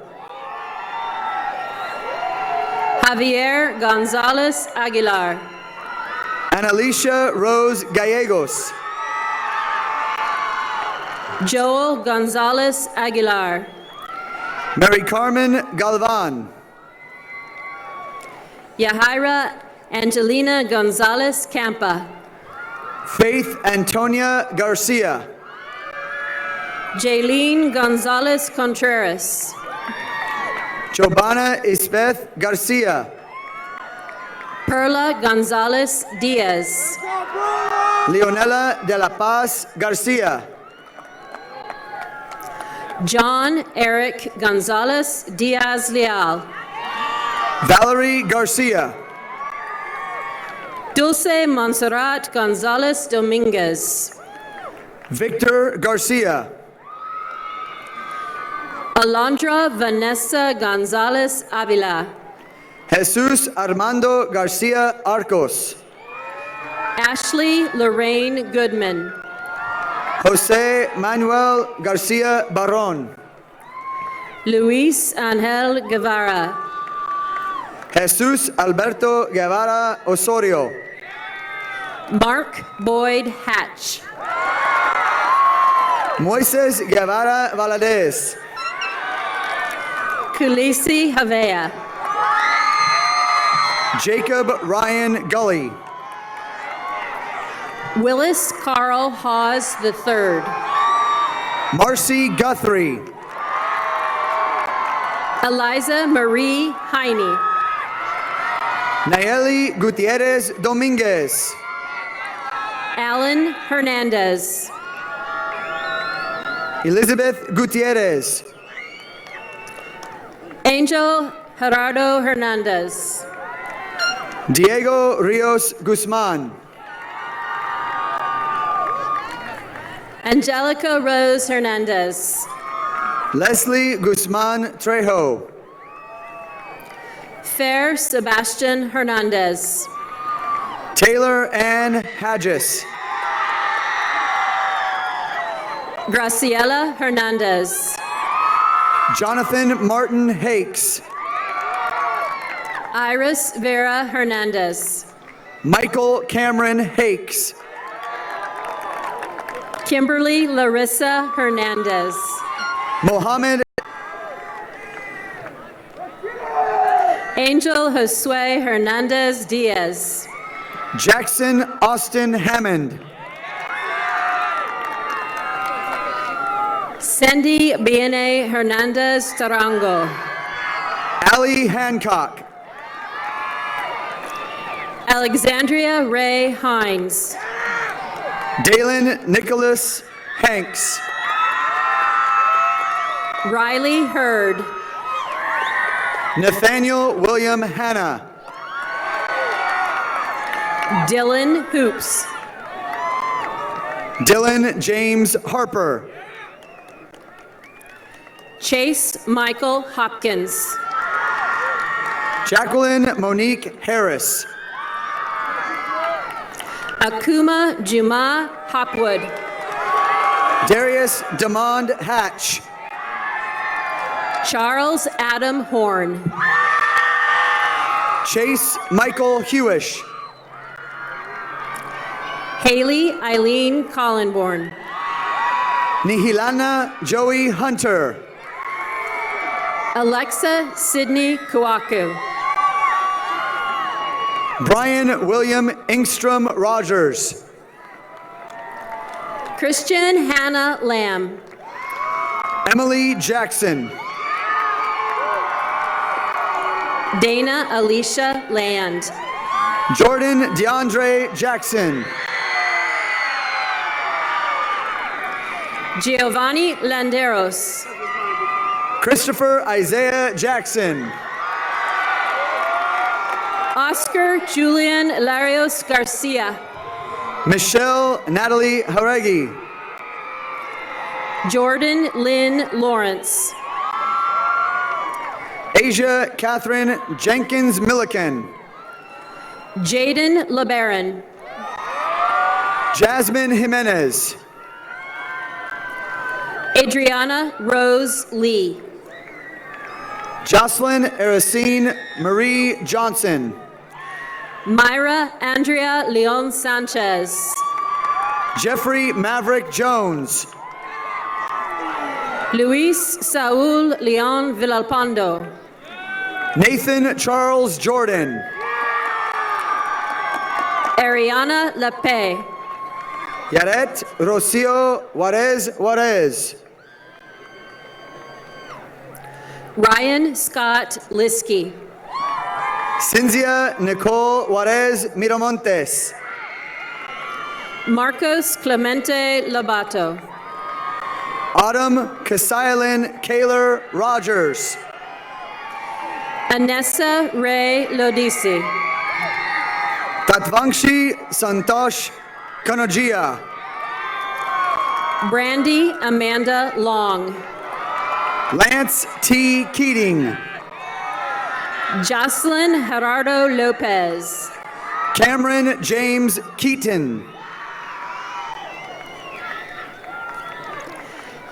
[SPEAKER 13] Javier Gonzalez Aguilar.
[SPEAKER 9] Annalicia Rose Gallegos.
[SPEAKER 13] Joel Gonzalez Aguilar.
[SPEAKER 9] Mary Carmen Galvan.
[SPEAKER 13] Yahaira Angelina Gonzalez Campa.
[SPEAKER 9] Faith Antonia Garcia.
[SPEAKER 13] Jaylene Gonzalez Contreras.
[SPEAKER 9] Jobana Isbeth Garcia.
[SPEAKER 13] Perla Gonzalez Diaz.
[SPEAKER 9] Leonela de la Paz Garcia.
[SPEAKER 13] John Eric Gonzalez Diaz Leal.
[SPEAKER 9] Valerie Garcia.
[SPEAKER 13] Dulce Montserrat Gonzalez Dominguez.
[SPEAKER 9] Victor Garcia.
[SPEAKER 13] Alondra Vanessa Gonzalez Avila.
[SPEAKER 9] Jesus Armando Garcia Arcos.
[SPEAKER 13] Ashley Lorraine Goodman.
[SPEAKER 9] Jose Manuel Garcia Barron.
[SPEAKER 13] Luis Angel Guevara.
[SPEAKER 9] Jesus Alberto Guevara Osorio.
[SPEAKER 13] Mark Boyd Hatch.
[SPEAKER 9] Moises Guevara Valadez.
[SPEAKER 13] Kulisi Havea.
[SPEAKER 9] Jacob Ryan Gully.
[SPEAKER 13] Willis Carl Hawes III.
[SPEAKER 9] Marcy Guthrie.
[SPEAKER 13] Eliza Marie Heine.
[SPEAKER 9] Nayeli Gutierrez Dominguez.
[SPEAKER 13] Alan Hernandez.
[SPEAKER 9] Elizabeth Gutierrez.
[SPEAKER 13] Angel Gerardo Hernandez.
[SPEAKER 9] Diego Rios Guzman.
[SPEAKER 13] Angelica Rose Hernandez.
[SPEAKER 9] Leslie Guzman Trejo.
[SPEAKER 13] Fair Sebastian Hernandez.
[SPEAKER 9] Taylor Ann Hadges.
[SPEAKER 13] Graciela Hernandez.
[SPEAKER 9] Jonathan Martin Hakes.
[SPEAKER 13] Iris Vera Hernandez.
[SPEAKER 9] Michael Cameron Hakes.
[SPEAKER 13] Kimberly Larissa Hernandez.
[SPEAKER 9] Mohammed
[SPEAKER 13] Angel Josue Hernandez Diaz.
[SPEAKER 9] Jackson Austin Hammond.
[SPEAKER 13] Cindy Biene Hernandez Tarango.
[SPEAKER 9] Ali Hancock.
[SPEAKER 13] Alexandria Ray Hines.
[SPEAKER 9] Dalen Nicholas Hanks.
[SPEAKER 13] Riley Hurd.
[SPEAKER 9] Nathaniel William Hanna.
[SPEAKER 13] Dylan Hoops.
[SPEAKER 9] Dylan James Harper.
[SPEAKER 13] Chase Michael Hopkins.
[SPEAKER 9] Jacqueline Monique Harris.
[SPEAKER 13] Akuma Juma Hopwood.
[SPEAKER 9] Darius Demond Hatch.
[SPEAKER 13] Charles Adam Horn.
[SPEAKER 9] Chase Michael Hewish.
[SPEAKER 13] Haley Eileen Collinborn.
[SPEAKER 9] Nihilana Joey Hunter.
[SPEAKER 13] Alexa Sydney Kuaku.
[SPEAKER 9] Brian William Engstrom Rogers.
[SPEAKER 13] Christian Hannah Lamb.
[SPEAKER 9] Emily Jackson.
[SPEAKER 13] Dana Alicia Land.
[SPEAKER 9] Jordan DeAndre Jackson.
[SPEAKER 13] Giovanni Landeros.
[SPEAKER 9] Christopher Isaiah Jackson.
[SPEAKER 13] Oscar Julian Larios Garcia.
[SPEAKER 9] Michelle Natalie Haregi.
[SPEAKER 13] Jordan Lynn Lawrence.
[SPEAKER 9] Asia Catherine Jenkins Milliken.
[SPEAKER 13] Jaden LeBaron.
[SPEAKER 9] Jasmine Jimenez.
[SPEAKER 13] Adriana Rose Lee.
[SPEAKER 9] Jocelyn Ericine Marie Johnson.
[SPEAKER 13] Myra Andrea Leon Sanchez.
[SPEAKER 9] Jeffrey Maverick Jones.
[SPEAKER 13] Luis Saul Leon Villalpando.
[SPEAKER 9] Nathan Charles Jordan.
[SPEAKER 13] Ariana Lepe.
[SPEAKER 9] Yaret Rocio Juarez.
[SPEAKER 13] Ryan Scott Liskey.
[SPEAKER 9] Cynthia Nicole Juarez Miramontes.
[SPEAKER 13] Marcos Clemente Labato.
[SPEAKER 9] Autumn Kasilin Kaler Rogers.
[SPEAKER 13] Anessa Ray Lodisi.
[SPEAKER 9] Tatvangshi Santosh Kanojia.
[SPEAKER 13] Brandy Amanda Long.
[SPEAKER 9] Lance T. Keating.
[SPEAKER 13] Jocelyn Gerardo Lopez.
[SPEAKER 9] Cameron James Keaton.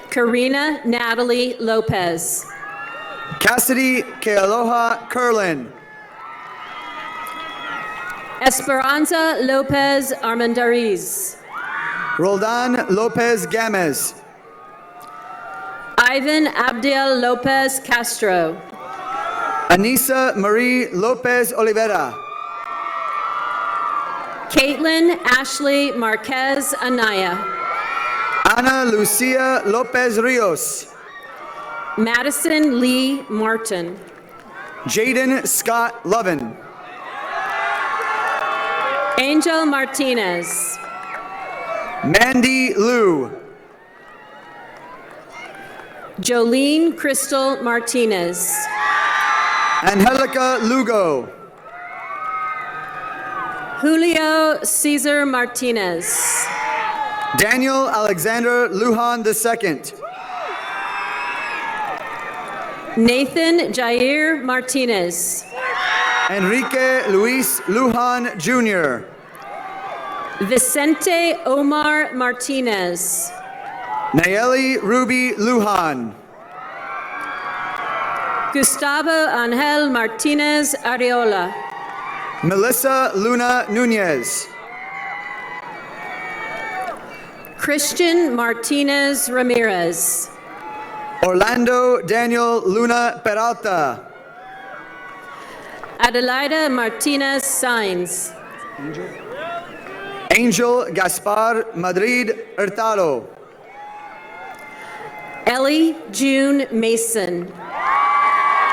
[SPEAKER 13] Karina Natalie Lopez.
[SPEAKER 9] Cassidy Kealoha Curlin.
[SPEAKER 13] Esperanza Lopez Armendariz.
[SPEAKER 9] Roldan Lopez Gamez.
[SPEAKER 13] Ivan Abdiel Lopez Castro.
[SPEAKER 9] Anissa Marie Lopez Oliveira.
[SPEAKER 13] Caitlin Ashley Marquez Anaya.
[SPEAKER 9] Ana Lucia Lopez Rios.
[SPEAKER 13] Madison Lee Martin.
[SPEAKER 9] Jaden Scott Lovin.
[SPEAKER 13] Angel Martinez.
[SPEAKER 9] Mandy Liu.
[SPEAKER 13] Jolene Crystal Martinez.
[SPEAKER 9] Angelica Lugo.
[SPEAKER 13] Julio Cesar Martinez.
[SPEAKER 9] Daniel Alexander Lujan II.
[SPEAKER 13] Nathan Jair Martinez.
[SPEAKER 9] Enrique Luis Lujan Jr.
[SPEAKER 13] Vicente Omar Martinez.
[SPEAKER 9] Nayeli Ruby Lujan.
[SPEAKER 13] Gustavo Angel Martinez Areola.
[SPEAKER 9] Melissa Luna Nunez.
[SPEAKER 13] Christian Martinez Ramirez.
[SPEAKER 9] Orlando Daniel Luna Peralta.
[SPEAKER 13] Adelaida Martinez Sainz.
[SPEAKER 9] Angel Gaspar Madrid Hurtado.
[SPEAKER 13] Ellie June Mason.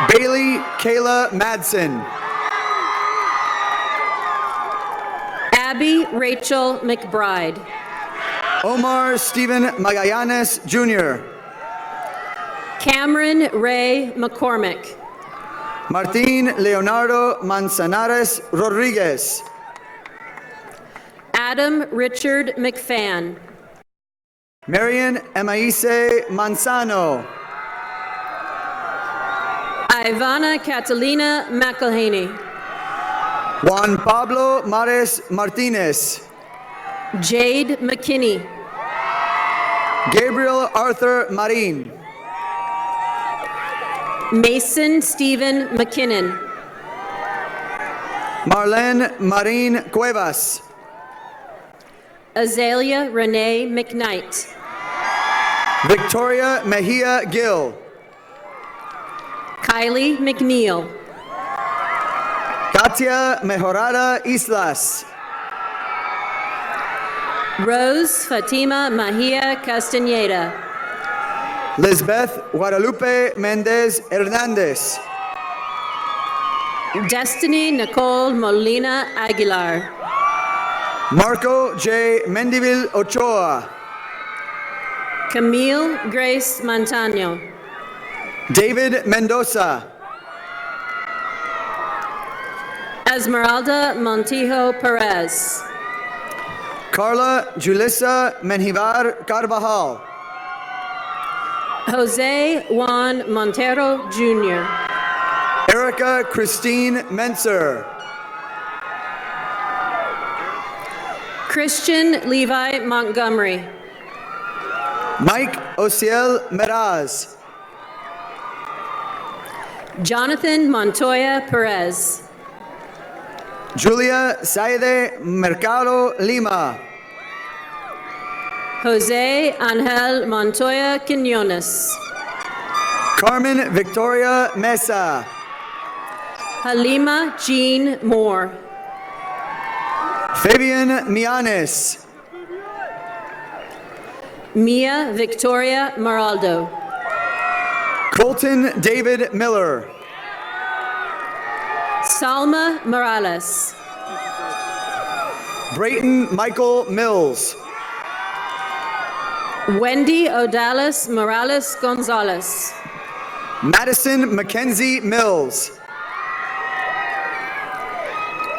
[SPEAKER 9] Bailey Kayla Madsen.
[SPEAKER 13] Abby Rachel McBride.
[SPEAKER 9] Omar Stephen Magallanes Jr.
[SPEAKER 13] Cameron Ray McCormick.
[SPEAKER 9] Martín Leonardo Manzanares Rodriguez.
[SPEAKER 13] Adam Richard McFan.
[SPEAKER 9] Marian Emaise Manzano.
[SPEAKER 13] Ivana Catalina McElhaney.
[SPEAKER 9] Juan Pablo Mares Martinez.
[SPEAKER 13] Jade McKinney.
[SPEAKER 9] Gabriel Arthur Marin.
[SPEAKER 13] Mason Stephen McKinnon.
[SPEAKER 9] Marlene Marin Cuevas.
[SPEAKER 13] Azalea Renee McKnight.
[SPEAKER 9] Victoria Mejia Gill.
[SPEAKER 13] Kylie McNeil.
[SPEAKER 9] Katia Mejorada Islas.
[SPEAKER 13] Rose Fatima Mahia Castaneda.
[SPEAKER 9] Lisbeth Guadalupe Mendez Hernandez.
[SPEAKER 13] Destiny Nicole Molina Aguilar.
[SPEAKER 9] Marco J. Mendivil Ochoa.
[SPEAKER 13] Camille Grace Montano.
[SPEAKER 9] David Mendoza.
[SPEAKER 13] Esmeralda Montijo Perez.
[SPEAKER 9] Carla Julissa Menjivar Carvajal.
[SPEAKER 13] Jose Juan Montero Jr.
[SPEAKER 9] Erica Christine Menser.
[SPEAKER 13] Christian Levi Montgomery.
[SPEAKER 9] Mike Ociel Meraz.
[SPEAKER 13] Jonathan Montoya Perez.
[SPEAKER 9] Julia Saide Mercado Lima.
[SPEAKER 13] Jose Angel Montoya Quinones.
[SPEAKER 9] Carmen Victoria Mesa.
[SPEAKER 13] Halima Jean Moore.
[SPEAKER 9] Fabian Mianes.
[SPEAKER 13] Mia Victoria Maraldo.
[SPEAKER 9] Colton David Miller.
[SPEAKER 13] Salma Morales.
[SPEAKER 9] Brayton Michael Mills.
[SPEAKER 13] Wendy Odalis Morales Gonzalez.
[SPEAKER 9] Madison Mackenzie Mills.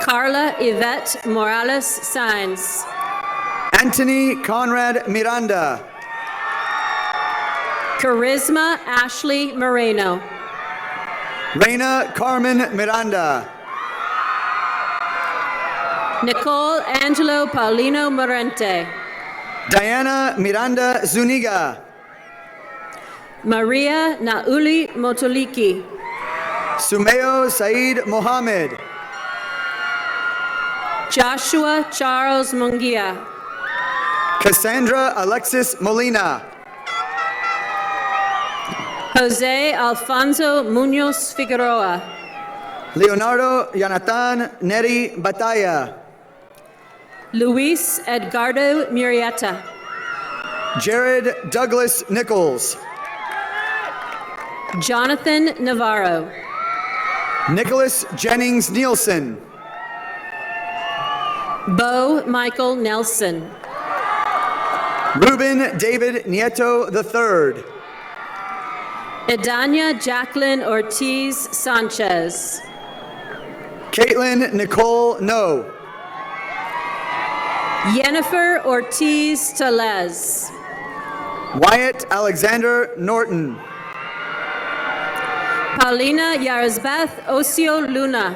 [SPEAKER 13] Carla Yvette Morales Sainz.
[SPEAKER 9] Anthony Conrad Miranda.
[SPEAKER 13] Charisma Ashley Moreno.
[SPEAKER 9] Reina Carmen Miranda.
[SPEAKER 13] Nicole Angelo Paulino Morente.
[SPEAKER 9] Diana Miranda Zuniga.
[SPEAKER 13] Maria Nauli Motoliki.
[SPEAKER 9] Sumeo Said Mohammed.
[SPEAKER 13] Joshua Charles Mungia.
[SPEAKER 9] Cassandra Alexis Molina.
[SPEAKER 13] Jose Alfonso Munoz Figueroa.
[SPEAKER 9] Leonardo Jonathan Neri Batalla.
[SPEAKER 13] Luis Edgardo Murieta.
[SPEAKER 9] Jared Douglas Nichols.
[SPEAKER 13] Jonathan Navarro.
[SPEAKER 9] Nicholas Jennings Nielsen.
[SPEAKER 13] Bo Michael Nelson.
[SPEAKER 9] Ruben David Nieto III.
[SPEAKER 13] Edania Jacqueline Ortiz Sanchez.
[SPEAKER 9] Caitlin Nicole No.
[SPEAKER 13] Yennefer Ortiz Telez.
[SPEAKER 9] Wyatt Alexander Norton.
[SPEAKER 13] Paulina Yarisbeth Ocio Luna.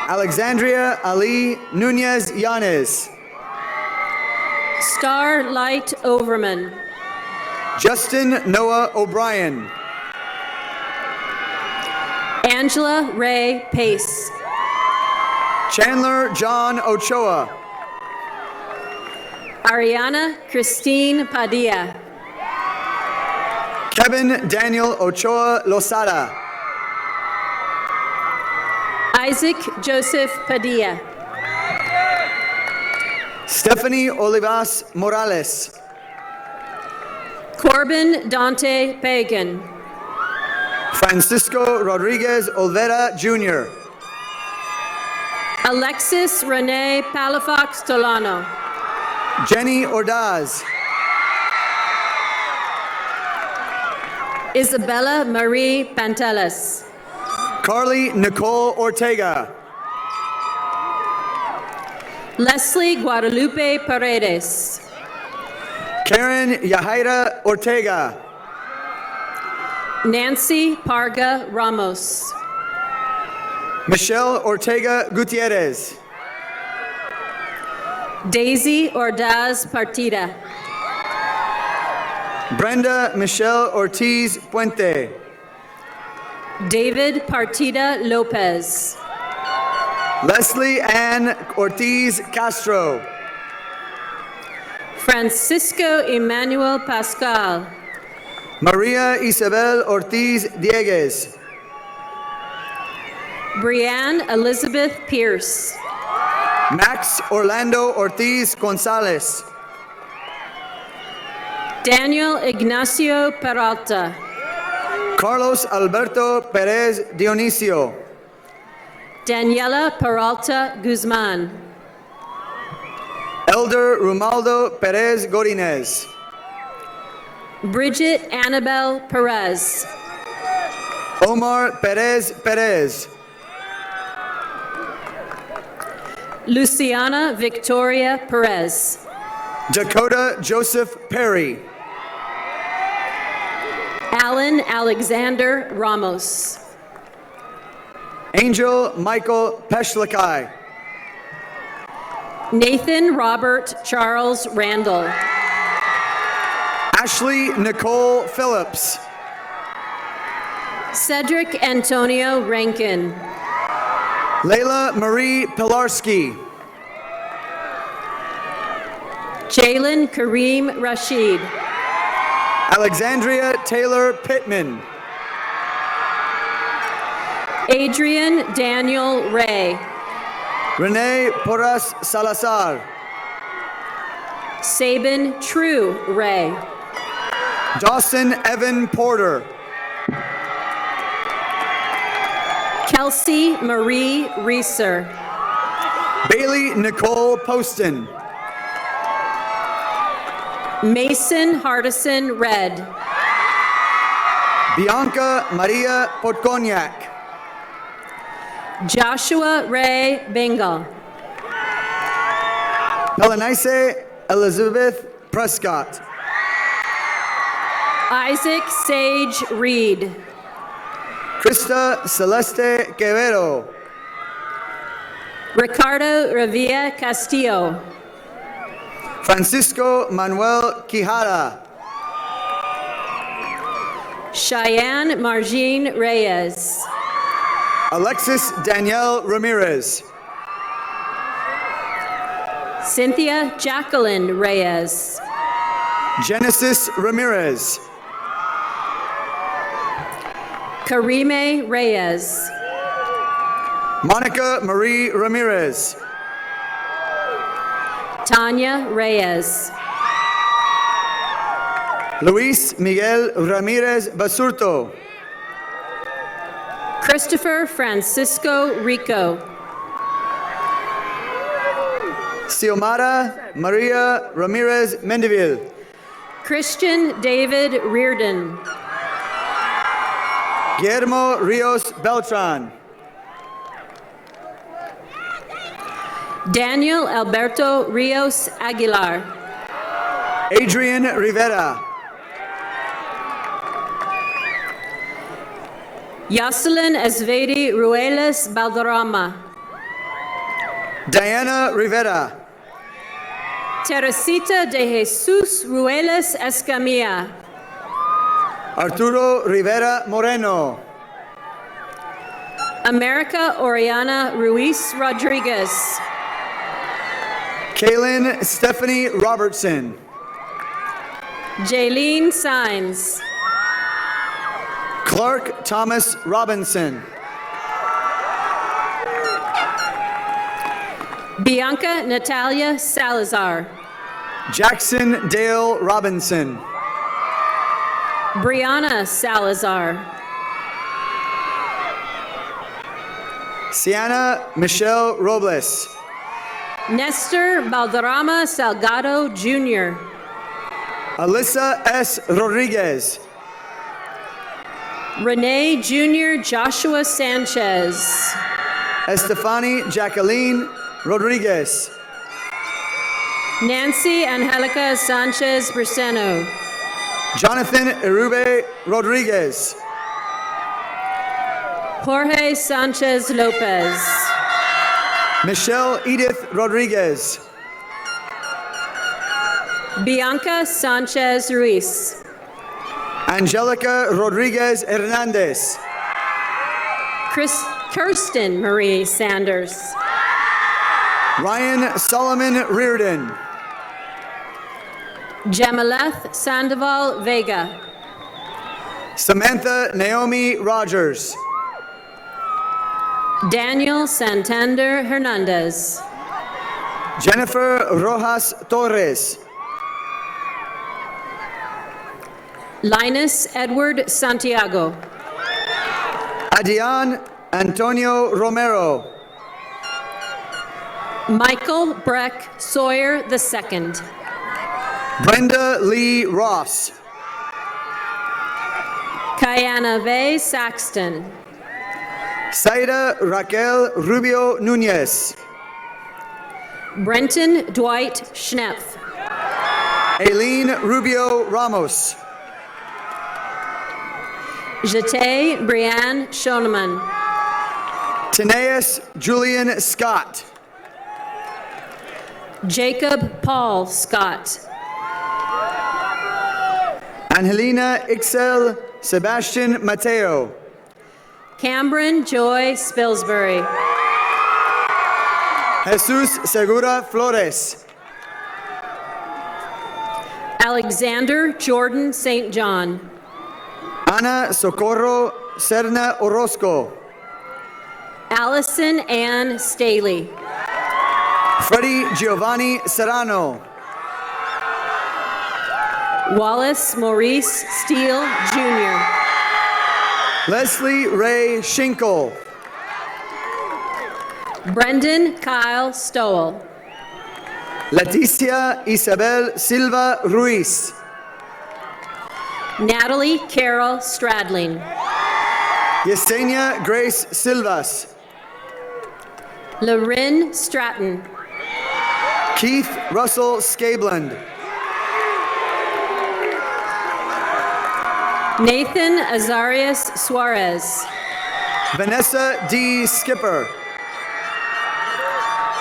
[SPEAKER 9] Alexandria Ali Nunez Yanes.
[SPEAKER 13] Starlight Overman.
[SPEAKER 9] Justin Noah O'Brien.
[SPEAKER 13] Angela Ray Pace.
[SPEAKER 9] Chandler John Ochoa.
[SPEAKER 13] Ariana Christine Padilla.
[SPEAKER 9] Kevin Daniel Ochoa Losada.
[SPEAKER 13] Isaac Joseph Padilla.
[SPEAKER 9] Stephanie Olivas Morales.
[SPEAKER 13] Corbin Dante Pagan.
[SPEAKER 9] Francisco Rodriguez Olvera Jr.
[SPEAKER 13] Alexis Renee Palafox Tolano.
[SPEAKER 9] Jenny Ordaz.
[SPEAKER 13] Isabella Marie Pantelis.
[SPEAKER 9] Carly Nicole Ortega.
[SPEAKER 13] Leslie Guadalupe Paredes.
[SPEAKER 9] Karen Yahaira Ortega.
[SPEAKER 13] Nancy Parga Ramos.
[SPEAKER 9] Michelle Ortega Gutierrez.
[SPEAKER 13] Daisy Ordaz Partida.
[SPEAKER 9] Brenda Michelle Ortiz Puente.
[SPEAKER 13] David Partida Lopez.
[SPEAKER 9] Leslie Ann Ortiz Castro.
[SPEAKER 13] Francisco Emmanuel Pascal.
[SPEAKER 9] Maria Isabel Ortiz Dieguez.
[SPEAKER 13] Brianne Elizabeth Pierce.
[SPEAKER 9] Max Orlando Ortiz Gonzalez.
[SPEAKER 13] Daniel Ignacio Peralta.
[SPEAKER 9] Carlos Alberto Perez Dionisio.
[SPEAKER 13] Daniela Peralta Guzman.
[SPEAKER 9] Elder Romaldo Perez Godinez.
[SPEAKER 13] Bridget Annabelle Perez.
[SPEAKER 9] Omar Perez Perez.
[SPEAKER 13] Luciana Victoria Perez.
[SPEAKER 9] Dakota Joseph Perry.
[SPEAKER 13] Alan Alexander Ramos.
[SPEAKER 9] Angel Michael Peshlikai.
[SPEAKER 13] Nathan Robert Charles Randall.
[SPEAKER 9] Ashley Nicole Phillips.
[SPEAKER 13] Cedric Antonio Rankin.
[SPEAKER 9] Layla Marie Pilarski.
[SPEAKER 13] Jalen Kareem Rashid.
[SPEAKER 9] Alexandria Taylor Pittman.
[SPEAKER 13] Adrian Daniel Ray.
[SPEAKER 9] Renee Porras Salazar.
[SPEAKER 13] Sabin True Ray.
[SPEAKER 9] Dawson Evan Porter.
[SPEAKER 13] Kelsey Marie Reeser.
[SPEAKER 9] Bailey Nicole Poston.
[SPEAKER 13] Mason Hardison Red.
[SPEAKER 9] Bianca Maria Podkonyak.
[SPEAKER 13] Joshua Ray Bengal.
[SPEAKER 9] Melanice Elizabeth Prescott.
[SPEAKER 13] Isaac Sage Reed.
[SPEAKER 9] Krista Celeste Quevedo.
[SPEAKER 13] Ricardo Revilla Castillo.
[SPEAKER 9] Francisco Manuel Quijada.
[SPEAKER 13] Cheyenne Margine Reyes.
[SPEAKER 9] Alexis Danielle Ramirez.
[SPEAKER 13] Cynthia Jacqueline Reyes.
[SPEAKER 9] Genesis Ramirez.
[SPEAKER 13] Karime Reyes.
[SPEAKER 9] Monica Marie Ramirez.
[SPEAKER 13] Tanya Reyes.
[SPEAKER 9] Luis Miguel Ramirez Basurto.
[SPEAKER 13] Christopher Francisco Rico.
[SPEAKER 9] Xiomara Maria Ramirez Mendeville.
[SPEAKER 13] Christian David Reardon.
[SPEAKER 9] Guillermo Rios Beltran.
[SPEAKER 13] Daniel Alberto Rios Aguilar.
[SPEAKER 9] Adrian Rivera.
[SPEAKER 13] Yoselin Esvedi Ruelas Balderrama.
[SPEAKER 9] Diana Rivera.
[SPEAKER 13] Teresita de Jesus Ruelas Escamilla.
[SPEAKER 9] Arturo Rivera Moreno.
[SPEAKER 13] America Oriana Ruiz Rodriguez.
[SPEAKER 9] Kaylin Stephanie Robertson.
[SPEAKER 13] Jaylene Sines.
[SPEAKER 9] Clark Thomas Robinson.
[SPEAKER 13] Bianca Natalia Salazar.
[SPEAKER 9] Jackson Dale Robinson.
[SPEAKER 13] Brianna Salazar.
[SPEAKER 9] Sienna Michelle Robles.
[SPEAKER 13] Nestor Valderrama Salgado Jr.
[SPEAKER 9] Alyssa S. Rodriguez.
[SPEAKER 13] Renee Jr. Joshua Sanchez.
[SPEAKER 9] Estefani Jacqueline Rodriguez.
[SPEAKER 13] Nancy Angelica Sanchez Briseno.
[SPEAKER 9] Jonathan Irube Rodriguez.
[SPEAKER 13] Jorge Sanchez Lopez.
[SPEAKER 9] Michelle Edith Rodriguez.
[SPEAKER 13] Bianca Sanchez Ruiz.
[SPEAKER 9] Angelica Rodriguez Hernandez.
[SPEAKER 13] Kirsten Marie Sanders.
[SPEAKER 9] Ryan Solomon Reardon.
[SPEAKER 13] Jamaleth Sandoval Vega.
[SPEAKER 9] Samantha Naomi Rogers.
[SPEAKER 13] Daniel Santander Hernandez.
[SPEAKER 9] Jennifer Rojas Torres.
[SPEAKER 13] Linus Edward Santiago.
[SPEAKER 9] Adian Antonio Romero.
[SPEAKER 13] Michael Breck Sawyer II.
[SPEAKER 9] Brenda Lee Ross.
[SPEAKER 13] Kayana Vey Saxton.
[SPEAKER 9] Saida Raquel Rubio Nunez.
[SPEAKER 13] Brenton Dwight Schnepf.
[SPEAKER 9] Aileen Rubio Ramos.
[SPEAKER 13] Jete Brianne Schoneman.
[SPEAKER 9] Taneas Julian Scott.
[SPEAKER 13] Jacob Paul Scott.
[SPEAKER 9] Angelina Ixel Sebastian Mateo.
[SPEAKER 13] Cameron Joy Spilsbury.
[SPEAKER 9] Jesus Segura Flores.
[SPEAKER 13] Alexander Jordan St. John.
[SPEAKER 9] Ana Socorro Serna Orozco.
[SPEAKER 13] Allison Ann Staley.
[SPEAKER 9] Freddie Giovanni Serrano.
[SPEAKER 13] Wallace Maurice Steele Jr.
[SPEAKER 9] Leslie Ray Schinkel.
[SPEAKER 13] Brendan Kyle Stowell.
[SPEAKER 9] Leticia Isabel Silva Ruiz.
[SPEAKER 13] Natalie Carol Stradling.
[SPEAKER 9] Yesenia Grace Silvas.
[SPEAKER 13] Lorin Stratton.
[SPEAKER 9] Keith Russell Scabland.
[SPEAKER 13] Nathan Azarias Suarez.
[SPEAKER 9] Vanessa D. Skipper.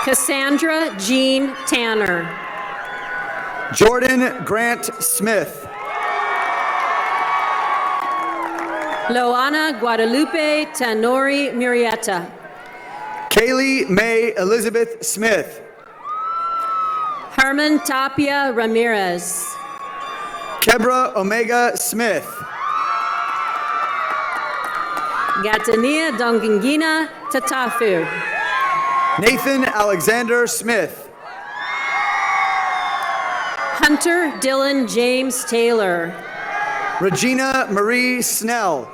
[SPEAKER 13] Cassandra Jean Tanner.
[SPEAKER 9] Jordan Grant Smith.
[SPEAKER 13] Loana Guadalupe Tanori Murieta.
[SPEAKER 9] Kaylee May Elizabeth Smith.
[SPEAKER 13] Herman Tapia Ramirez.
[SPEAKER 9] Kebra Omega Smith.
[SPEAKER 13] Gatania Dongingina Tatafu.
[SPEAKER 9] Nathan Alexander Smith.
[SPEAKER 13] Hunter Dylan James Taylor.
[SPEAKER 9] Regina Marie Snell.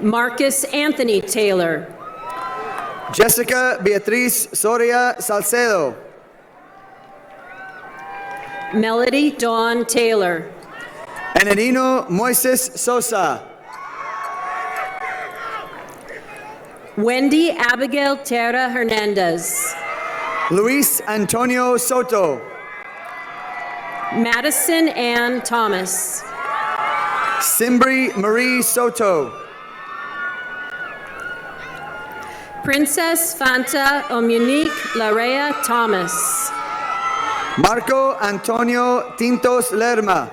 [SPEAKER 13] Marcus Anthony Taylor.
[SPEAKER 9] Jessica Beatriz Soria Salcedo.
[SPEAKER 13] Melody Dawn Taylor.
[SPEAKER 9] Enedino Moises Sosa.
[SPEAKER 13] Wendy Abigail Terra Hernandez.
[SPEAKER 9] Luis Antonio Soto.
[SPEAKER 13] Madison Ann Thomas.
[SPEAKER 9] Simbri Marie Soto.
[SPEAKER 13] Princess Fanta Omunique Larea Thomas.
[SPEAKER 9] Marco Antonio Tintos Lerma.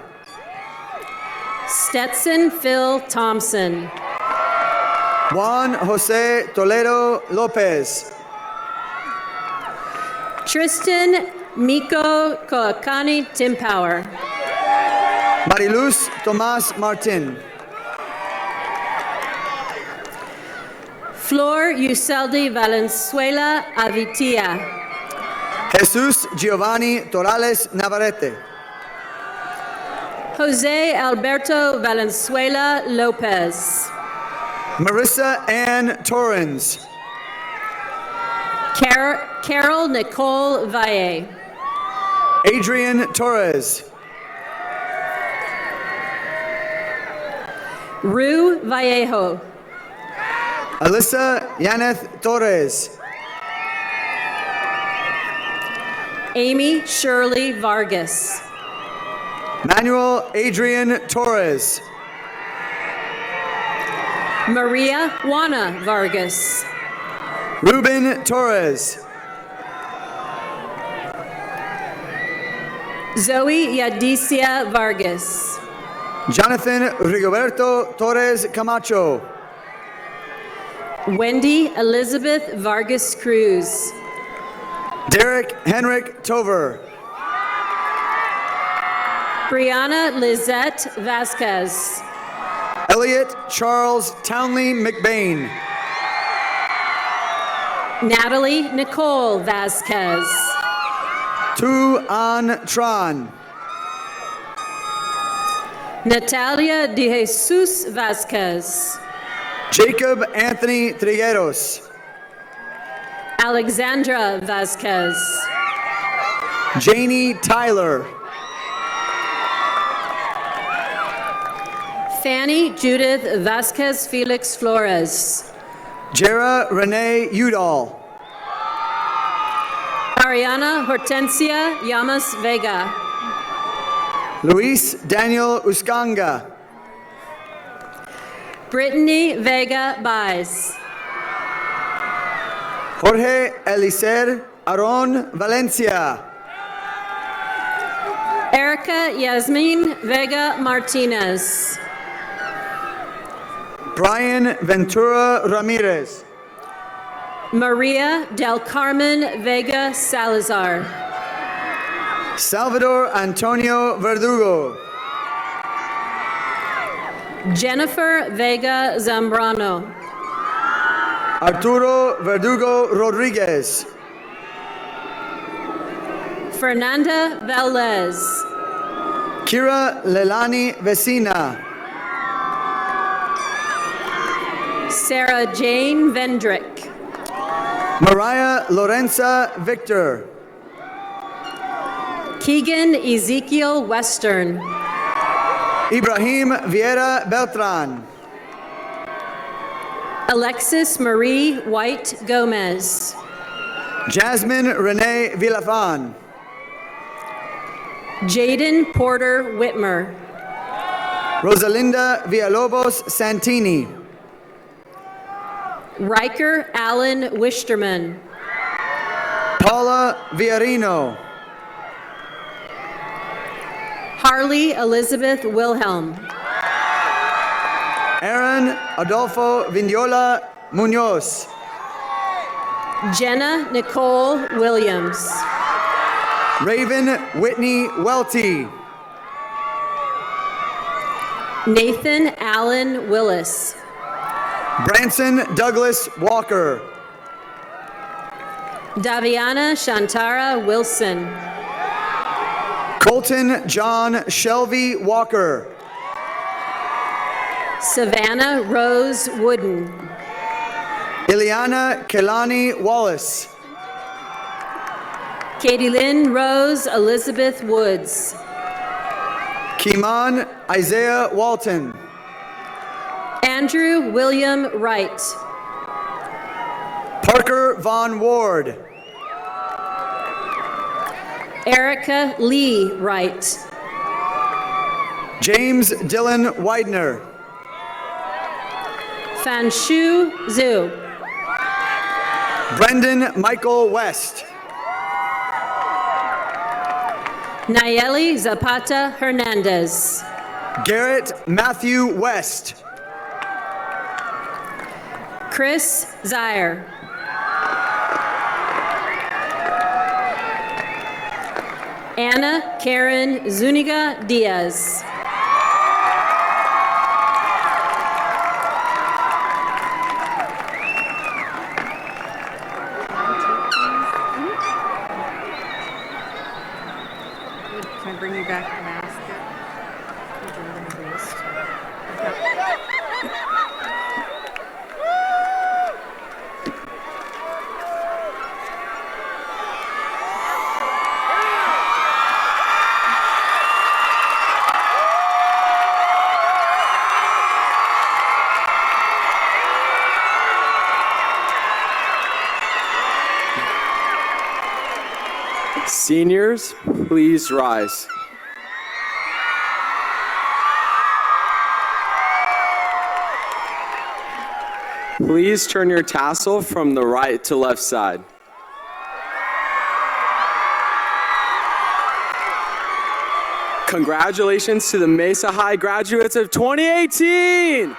[SPEAKER 13] Stetson Phil Thompson.
[SPEAKER 9] Juan Jose Toledo Lopez.
[SPEAKER 13] Tristan Miko Koakani Timpower.
[SPEAKER 9] Mariluz Tomas Martin.
[SPEAKER 13] Flor Yuseldi Valenzuela Avitia.
[SPEAKER 9] Jesus Giovanni Torales Navarrete.
[SPEAKER 13] Jose Alberto Valenzuela Lopez.
[SPEAKER 9] Marissa Ann Torrens.
[SPEAKER 13] Carol Nicole Valle.
[SPEAKER 9] Adrian Torres.
[SPEAKER 13] Ru Vallejo.
[SPEAKER 9] Alyssa Yaneth Torres.
[SPEAKER 13] Amy Shirley Vargas.
[SPEAKER 9] Manuel Adrian Torres.
[SPEAKER 13] Maria Juana Vargas.
[SPEAKER 9] Ruben Torres.
[SPEAKER 13] Zoe Yadicia Vargas.
[SPEAKER 9] Jonathan Rigoberto Torres Camacho.
[SPEAKER 13] Wendy Elizabeth Vargas Cruz.
[SPEAKER 9] Derek Henrik Tover.
[SPEAKER 13] Brianna Lizette Vasquez.
[SPEAKER 9] Elliot Charles Townley McBain.
[SPEAKER 13] Natalie Nicole Vasquez.
[SPEAKER 9] Tu An Tran.
[SPEAKER 13] Natalia De Jesus Vasquez.
[SPEAKER 9] Jacob Anthony Trigueros.
[SPEAKER 13] Alexandra Vasquez.
[SPEAKER 9] Janie Tyler.
[SPEAKER 13] Fanny Judith Vasquez Felix Flores.
[SPEAKER 9] Jera Renee Udall.
[SPEAKER 13] Ariana Hortensia Llamas Vega.
[SPEAKER 9] Luis Daniel Uscanga.
[SPEAKER 13] Brittany Vega Baez.
[SPEAKER 9] Jorge Elicer Aron Valencia.
[SPEAKER 13] Erica Yasmin Vega Martinez.
[SPEAKER 9] Brian Ventura Ramirez.
[SPEAKER 13] Maria del Carmen Vega Salazar.
[SPEAKER 9] Salvador Antonio Verdugo.
[SPEAKER 13] Jennifer Vega Zambrano.
[SPEAKER 9] Arturo Verdugo Rodriguez.
[SPEAKER 13] Fernanda Velez.
[SPEAKER 9] Kira Lelani Vecina.
[SPEAKER 13] Sarah Jane Vendrick.
[SPEAKER 9] Mariah Lorenza Victor.
[SPEAKER 13] Keegan Ezekiel Western.
[SPEAKER 9] Ibrahim Vieira Beltran.
[SPEAKER 13] Alexis Marie White Gomez.
[SPEAKER 9] Jasmine Renee Villafan.
[SPEAKER 13] Jaden Porter Whitmer.
[SPEAKER 9] Rosalinda Villalobos Santini.
[SPEAKER 13] Riker Allen Wisterman.
[SPEAKER 9] Paula Villarino.
[SPEAKER 13] Harley Elizabeth Wilhelm.
[SPEAKER 9] Aaron Adolfo Vignola Munoz.
[SPEAKER 13] Jenna Nicole Williams.
[SPEAKER 9] Raven Whitney Welty.
[SPEAKER 13] Nathan Allen Willis.
[SPEAKER 9] Branson Douglas Walker.
[SPEAKER 13] Daviana Shantara Wilson.
[SPEAKER 9] Colton John Shelby Walker.
[SPEAKER 13] Savannah Rose Wooden.
[SPEAKER 9] Ileana Kelani Wallace.
[SPEAKER 13] Katie Lynn Rose Elizabeth Woods.
[SPEAKER 9] Kiman Isaiah Walton.
[SPEAKER 13] Andrew William Wright.
[SPEAKER 9] Parker Von Ward.
[SPEAKER 13] Erica Lee Wright.
[SPEAKER 9] James Dylan Widener.
[SPEAKER 13] Fanshu Zhu.
[SPEAKER 9] Brendan Michael West.
[SPEAKER 13] Nayeli Zapata Hernandez.
[SPEAKER 9] Garrett Matthew West.
[SPEAKER 13] Chris Zier. Anna Karen Zuniga Diaz.
[SPEAKER 7] Can I bring you back the basket?
[SPEAKER 3] Seniors, please rise. Please turn your tassel from the right to left side. Congratulations to the Mesa High graduates of 2018!